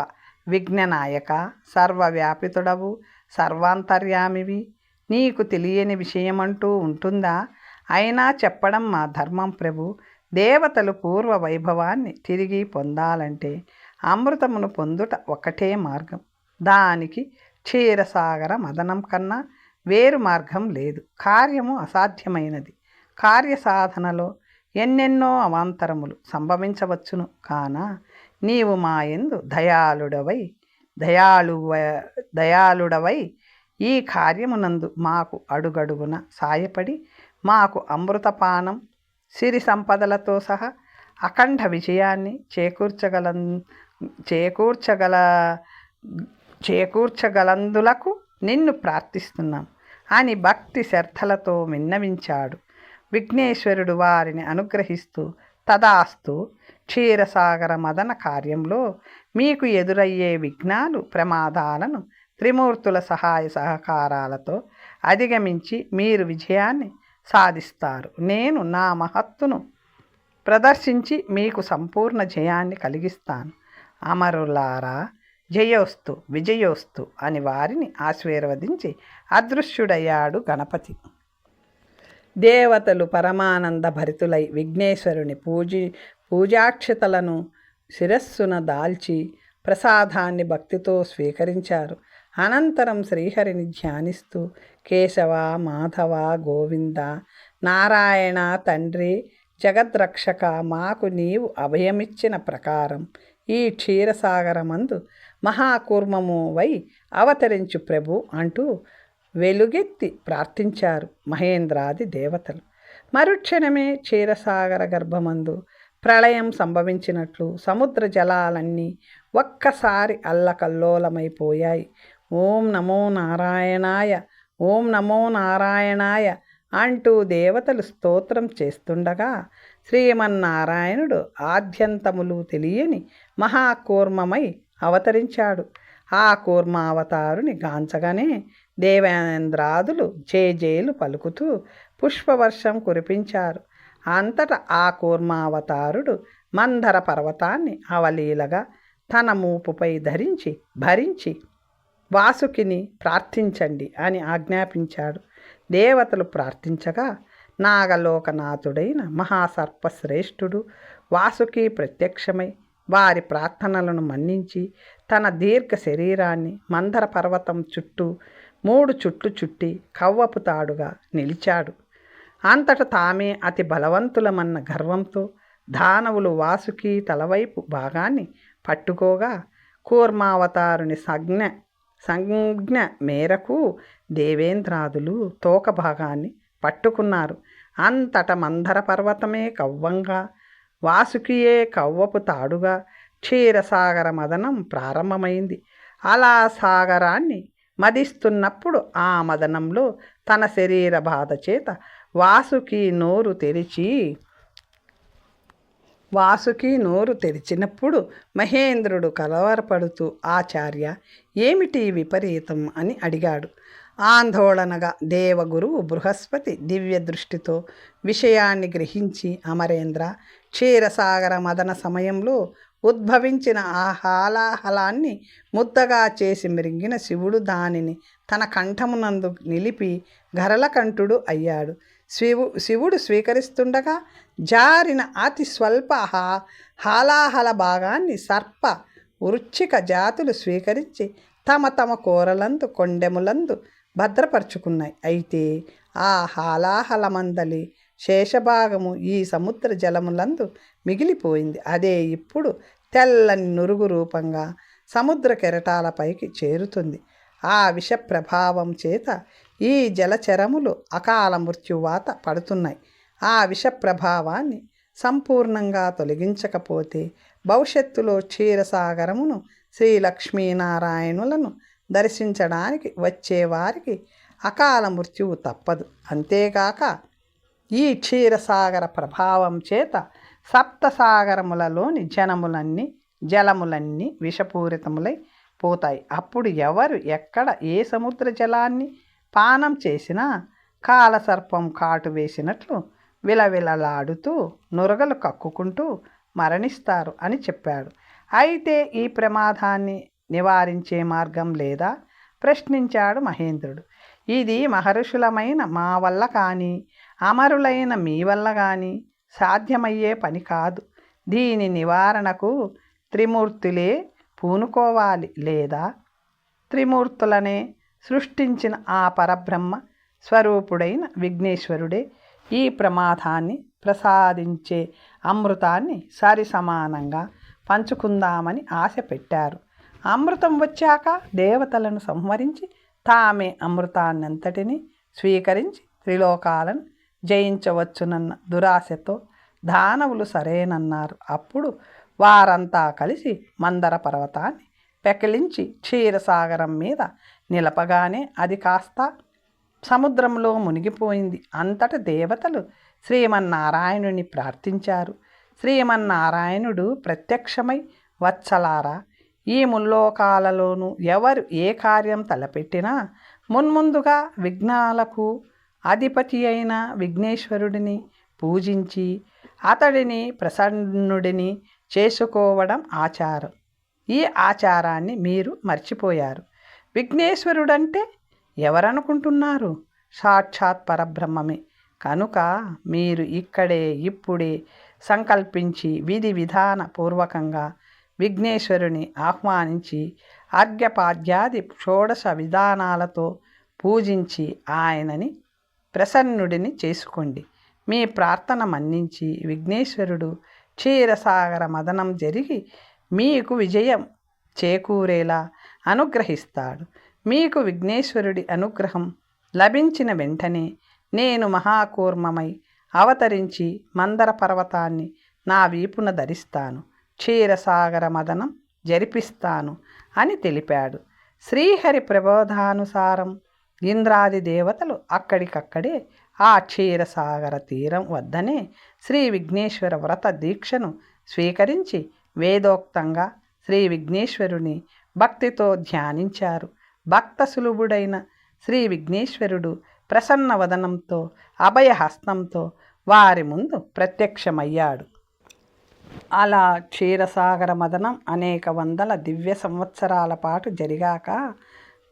విఘ్ననాయక, సర్వవ్యాపితుడవు, సర్వాంతర్యామివి, నీకు తెలియని విషయమంటూ ఉంటుందా? అయినా చెప్పడం మా ధర్మం ప్రభు. దేవతలు పూర్వ వైభవాన్ని తిరిగి పొందాలంటే అమృతమును పొందుట ఒక్కటే మార్గం. దానికి క్షీరసాగర మదనం కన్నా వేరు మార్గం లేదు. కార్యము అసాధ్యమైనది. కార్యసాధనలో ఎన్నెన్నో అవాంతరములు సంభవించవచ్చును. కాన నీవు మా యందు దయాళుడవై ఈ కార్యమునందు మాకు అడుగడుగున సాయపడి మాకు అమృతపానం సిరి సంపదలతో సహా అఖండ విజయాన్ని చేకూర్చగలందులకు నిన్ను ప్రార్థిస్తున్నాం అని భక్తి శ్రద్ధలతో విన్నవించాడు. విఘ్నేశ్వరుడు వారిని అనుగ్రహిస్తూ తదాస్తు, క్షీరసాగర మదన కార్యంలో మీకు ఎదురయ్యే విఘ్నాలు ప్రమాదాలను త్రిమూర్తుల సహాయ సహకారాలతో అధిగమించి మీరు విజయాన్ని సాధిస్తారు. నేను నా మహత్తును ప్రదర్శించి మీకు సంపూర్ణ జయాన్ని కలిగిస్తాను. అమరులారా, జయోస్తు విజయోస్తు అని వారిని ఆశీర్వదించి అదృశ్యుడయ్యాడు గణపతి. దేవతలు పరమానంద భరితులై విఘ్నేశ్వరుని పూజాక్షతలను శిరస్సున దాల్చి ప్రసాదాన్ని భక్తితో స్వీకరించారు. అనంతరం శ్రీహరిని ధ్యానిస్తూ కేశవ, మాధవ, గోవింద, నారాయణ తండ్రి, జగద్రక్షక, మాకు నీవు అభయమిచ్చిన ప్రకారం ఈ క్షీరసాగరమందు మహాకూర్మము వై అవతరించు ప్రభు అంటూ వెలుగెత్తి ప్రార్థించారు మహేంద్రాది దేవతలు. మరుక్షణమే క్షీరసాగర గర్భమందు ప్రళయం సంభవించినట్లు సముద్ర జలాలన్నీ ఒక్కసారి అల్లకల్లోలమైపోయాయి. ఓం నమో నారాయణాయ, ఓం నమో నారాయణాయ అంటూ దేవతలు స్తోత్రం చేస్తుండగా శ్రీమన్నారాయణుడు ఆద్యంతములు తెలియని మహాకూర్మమై అవతరించాడు. ఆ కూర్మావతారుని గాంచగానే దేవేంద్రాదులు జేజేలు పలుకుతూ పుష్పవర్షం కురిపించారు. అంతటా ఆ కూర్మావతారుడు మందర పర్వతాన్ని అవలీలగా తన మూపుపై భరించి వాసుకిని ప్రార్థించండి అని ఆజ్ఞాపించాడు. దేవతలు ప్రార్థించగా నాగలోకనాథుడైన మహాసర్పశ్రేష్ఠుడు వాసుకి ప్రత్యక్షమై వారి ప్రార్థనలను మన్నించి తన దీర్ఘ శరీరాన్ని మందర పర్వతం చుట్టూ 3 చుట్లు చుట్టి కవ్వపు తాడుగా నిలిచాడు. అంతట తామే అతి బలవంతులమన్న గర్వంతో దానవులు వాసుకి తలవైపు భాగాన్ని పట్టుకోగా కూర్మావతారుని సంజ్ఞ మేరకు దేవేంద్రాదులు తోక భాగాన్ని పట్టుకున్నారు. అంతట మందర పర్వతమే కవ్వంగా, వాసుకియే కవ్వపు తాడుగా క్షీరసాగర మదనం ప్రారంభమైంది. అలా సాగరాన్ని మదిస్తున్నప్పుడు ఆ మదనంలో తన శరీర బాధ చేత వాసుకి నోరు తెరిచినప్పుడు మహేంద్రుడు కలవరపడుతూ ఆచార్య, ఏమిటి విపరీతం అని అడిగాడు. ఆందోళనగా దేవగురువు బృహస్పతి దివ్య దృష్టితో విషయాన్ని గ్రహించి అమరేంద్ర, క్షీరసాగర మదన సమయంలో ఉద్భవించిన ఆ హాలాహలాన్ని ముద్దగా చేసి మృంగిన శివుడు దానిని తన కంఠమునందు నిలిపి గరళకంఠుడు అయ్యాడు. శివుడు స్వీకరిస్తుండగా జారిన అతి స్వల్ప హాలాహల భాగాన్ని సర్ప వృచ్చిక జాతులు స్వీకరించి తమ కోరలందు కొండెములందు భద్రపరుచుకున్నాయి. అయితే ఆ హాలాహలమందలి శేషభాగము ఈ సముద్ర జలములందు మిగిలిపోయింది. అదే ఇప్పుడు తెల్లని నురుగు రూపంగా సముద్ర కెరటాలపైకి చేరుతుంది. ఆ విష ప్రభావం చేత ఈ జలచరములు అకాల మృత్యువాత పడుతున్నాయి. ఆ విష ప్రభావాన్ని సంపూర్ణంగా తొలగించకపోతే భవిష్యత్తులో క్షీరసాగరమును శ్రీ లక్ష్మీనారాయణులను దర్శించడానికి వచ్చేవారికి అకాల మృత్యువు తప్పదు. అంతేగాక ఈ క్షీరసాగర ప్రభావం చేత సప్తసాగరములలోని జలములన్నీ విషపూరితములై పోతాయి. అప్పుడు ఎవరు ఎక్కడ ఏ సముద్ర జలాన్ని పానం చేసినా కాలసర్పం కాటు వేసినట్లు విలవిలలాడుతూ నురగలు కక్కుకుంటూ మరణిస్తారు అని చెప్పాడు. అయితే ఈ ప్రమాదాన్ని నివారించే మార్గం లేదా ప్రశ్నించాడు మహేంద్రుడు. ఇది మహర్షులమైన మా వల్ల కానీ అమరులైన మీ వల్ల కానీ సాధ్యమయ్యే పని కాదు. దీని నివారణకు త్రిమూర్తులే పూనుకోవాలి, లేదా త్రిమూర్తులనే సృష్టించిన ఆ పరబ్రహ్మ స్వరూపుడైన విఘ్నేశ్వరుడే ఈ ప్రమాదాన్ని ప్రసాదించే అమృతాన్ని సరి సమానంగా పంచుకుందామని ఆశ పెట్టారు. అమృతం వచ్చాక దేవతలను సంహరించి తామే అమృతాన్నంతటినీ స్వీకరించి త్రిలోకాలను జయించవచ్చునన్న దురాశతో దానవులు సరేనన్నారు. అప్పుడు వారంతా కలిసి మందర పర్వతాన్ని పెకిలించి క్షీరసాగరం మీద నిలపగానే అది కాస్త సముద్రంలో మునిగిపోయింది. అంతట దేవతలు శ్రీమన్నారాయణుని ప్రార్థించారు. శ్రీమన్నారాయణుడు ప్రత్యక్షమై, వత్సలారా, ఈ ముల్లోకాలలోనూ ఎవరు ఏ కార్యం తలపెట్టినా మున్ముందుగా విఘ్నాలకు అధిపతి అయిన విఘ్నేశ్వరుడిని పూజించి అతడిని ప్రసన్నుడిని చేసుకోవడం ఆచారం. ఈ ఆచారాన్ని మీరు మర్చిపోయారు. విఘ్నేశ్వరుడంటే ఎవరనుకుంటున్నారు? సాక్షాత్ పరబ్రహ్మమే. కనుక మీరు ఇక్కడే ఇప్పుడే సంకల్పించి విధి విధాన పూర్వకంగా విఘ్నేశ్వరుని ఆహ్వానించి అర్ఘ్యపాద్యాది షోడశ విధానాలతో పూజించి ఆయనని ప్రసన్నుడిని చేసుకోండి. మీ ప్రార్థన మన్నించి విఘ్నేశ్వరుడు క్షీరసాగర మదనం జరిగి మీకు విజయం చేకూరేలా అనుగ్రహిస్తాడు. మీకు విఘ్నేశ్వరుడి అనుగ్రహం లభించిన వెంటనే నేను మహాకూర్మమై అవతరించి మందర పర్వతాన్ని నా వీపున ధరిస్తాను, క్షీరసాగర మదనం జరిపిస్తాను అని తెలిపాడు. శ్రీహరి ప్రబోధానుసారం ఇంద్రాది దేవతలు అక్కడికక్కడే ఆ క్షీరసాగర తీరం వద్దనే శ్రీ విఘ్నేశ్వర వ్రత దీక్షను స్వీకరించి వేదోక్తంగా శ్రీ విఘ్నేశ్వరుని భక్తితో ధ్యానించారు. భక్త సులభుడైన శ్రీ విఘ్నేశ్వరుడు ప్రసన్న వదనంతో అభయహస్తంతో వారి ముందు ప్రత్యక్షమయ్యాడు. అలా క్షీరసాగర మదనం అనేక వందల దివ్య సంవత్సరాల పాటు జరిగాక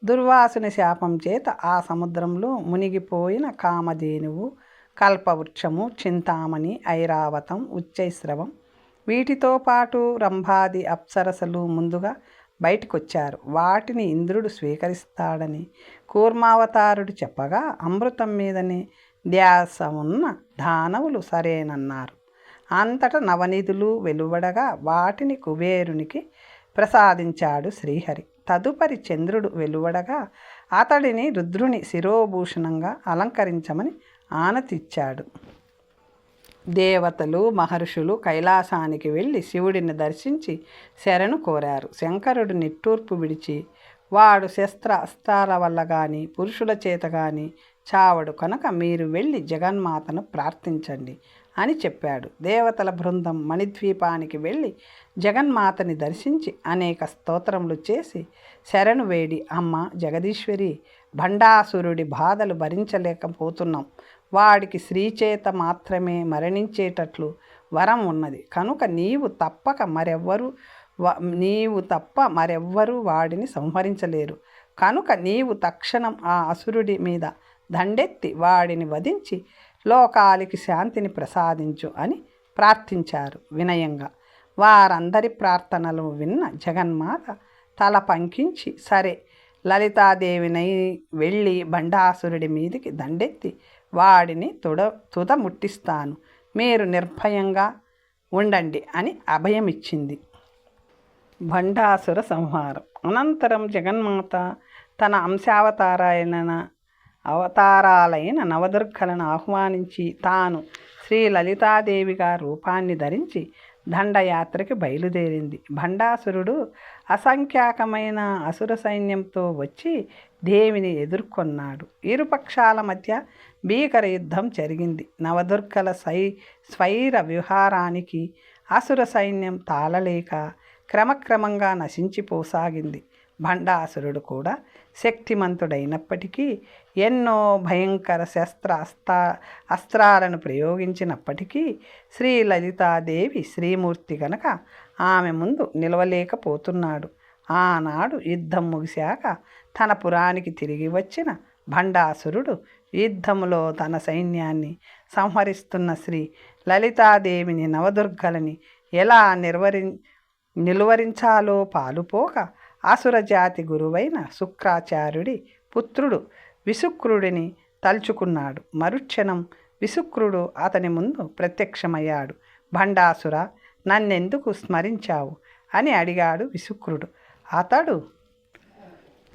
దుర్వాసుని శాపం చేత ఆ సముద్రంలో మునిగిపోయిన కామధేనువు, కల్పవృక్షము, చింతామణి, ఐరావతం, ఉచ్చైశ్రవం వీటితో పాటు రంభాది అప్సరసలు ముందుగా బయటకొచ్చారు. వాటిని ఇంద్రుడు స్వీకరిస్తాడని కూర్మావతారుడు చెప్పగా అమృతం మీదనే ధ్యాస ఉన్న దానవులు సరేనన్నారు. అంతట నవనిధులు వెలువడగా వాటిని కుబేరునికి ప్రసాదించాడు శ్రీహరి. తదుపరి చంద్రుడు వెలువడగా అతడిని రుద్రుని శిరోభూషణంగా అలంకరించమని ఆనతిచ్చాడు. దేవతలు, మహర్షులు కైలాసానికి వెళ్ళి శివుడిని దర్శించి శరణు కోరారు. శంకరుడు నిట్టూర్పు విడిచి, వాడు శస్త్ర అస్త్రాల వల్ల కానీ పురుషుల చేత కానీ చావడు, కనుక మీరు వెళ్ళి జగన్మాతను ప్రార్థించండి అని చెప్పాడు. దేవతల బృందం మణిద్వీపానికి వెళ్ళి జగన్మాతని దర్శించి అనేక స్తోత్రములు చేసి శరణు వేడి, అమ్మ జగదీశ్వరి, భండాసురుడి బాధలు భరించలేకపోతున్నాం. వాడికి శ్రీచేత మాత్రమే మరణించేటట్లు వరం ఉన్నది. కనుక నీవు తప్ప మరెవ్వరూ వాడిని సంహరించలేరు. కనుక నీవు తక్షణం ఆ అసురుడి మీద దండెత్తి వాడిని వధించి లోకాలికి శాంతిని ప్రసాదించు అని ప్రార్థించారు వినయంగా. వారందరి ప్రార్థనలు విన్న జగన్మాత తల పంకించి, సరే, లలితాదేవినై వెళ్ళి బండాసురుడి మీదికి దండెత్తి వాడిని తుదముట్టిస్తాను, మీరు నిర్భయంగా ఉండండి అని అభయమిచ్చింది. భండాసుర సంహారం అనంతరం జగన్మాత తన అవతారాలైన నవదుర్గలను ఆహ్వానించి తాను శ్రీ లలితాదేవిగా రూపాన్ని ధరించి దండయాత్రకి బయలుదేరింది. భండాసురుడు అసంఖ్యాకమైన అసుర సైన్యంతో వచ్చి దేవిని ఎదుర్కొన్నాడు. ఇరుపక్షాల మధ్య భీకర యుద్ధం జరిగింది. నవదుర్గల స్వైర విహారానికి అసుర సైన్యం తాళలేక క్రమక్రమంగా నశించిపోసాగింది. భండాసురుడు కూడా శక్తిమంతుడైనప్పటికీ ఎన్నో భయంకర అస్త్రాలను ప్రయోగించినప్పటికీ శ్రీ లలితాదేవి శ్రీమూర్తి గనక ఆమె ముందు నిలవలేకపోతున్నాడు. ఆనాడు యుద్ధం ముగిశాక తన పురానికి తిరిగి వచ్చిన భండాసురుడు యుద్ధములో తన సైన్యాన్ని సంహరిస్తున్న శ్రీ లలితాదేవిని, నవదుర్గలని ఎలా నిలువరించాలో పాలుపోక అసురజాతి గురువైన శుక్రాచార్యుడి పుత్రుడు విశుక్రుడిని తలుచుకున్నాడు. మరుక్షణం విశుక్రుడు అతని ముందు ప్రత్యక్షమయ్యాడు. భండాసుర, నన్నెందుకు స్మరించావు అని అడిగాడు విశుక్రుడు. అతడు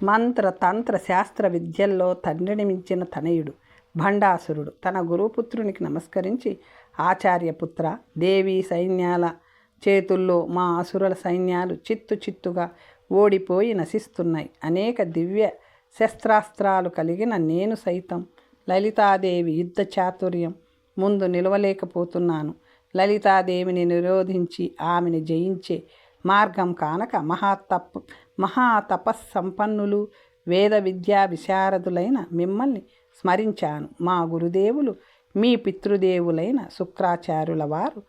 మంత్ర తంత్ర శాస్త్ర విద్యల్లో తండ్రిని మించిన తనయుడు భండాసురుడు. తన గురుపుత్రునికి నమస్కరించి, ఆచార్యపుత్ర, దేవీ సైన్యాల చేతుల్లో మా అసురుల సైన్యాలు చిత్తుగా ఓడిపోయి నశిస్తున్నాయి. అనేక దివ్య శస్త్రాస్త్రాలు కలిగిన నేను సైతం లలితాదేవి యుద్ధ చాతుర్యం ముందు నిలవలేకపోతున్నాను. లలితాదేవిని నిరోధించి ఆమెను జయించే మార్గం కానక మహాతపస్సంపన్నులు వేద విద్యా విశారదులైన మిమ్మల్ని స్మరించాను. మా గురుదేవులు మీ పితృదేవులైన శుక్రాచార్యుల వారు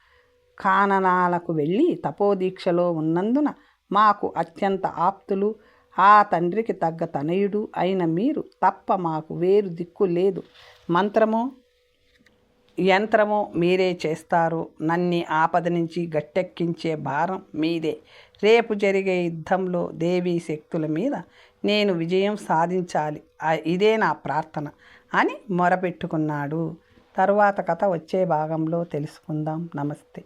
కాననాలకు వెళ్ళి తపోదీక్షలో ఉన్నందున మాకు అత్యంత ఆప్తులు, ఆ తండ్రికి తగ్గ తనయుడు అయిన మీరు తప్ప మాకు వేరు దిక్కు లేదు. మంత్రమో యంత్రమో మీరే చేస్తారు. నన్ని ఆపద నుంచి గట్టెక్కించే భారం మీదే. రేపు జరిగే యుద్ధంలో దేవీ శక్తుల మీద నేను విజయం సాధించాలి, ఇదే నా ప్రార్థన అని మొరపెట్టుకున్నాడు. తరువాత కథ వచ్చే భాగంలో తెలుసుకుందాం. నమస్తే.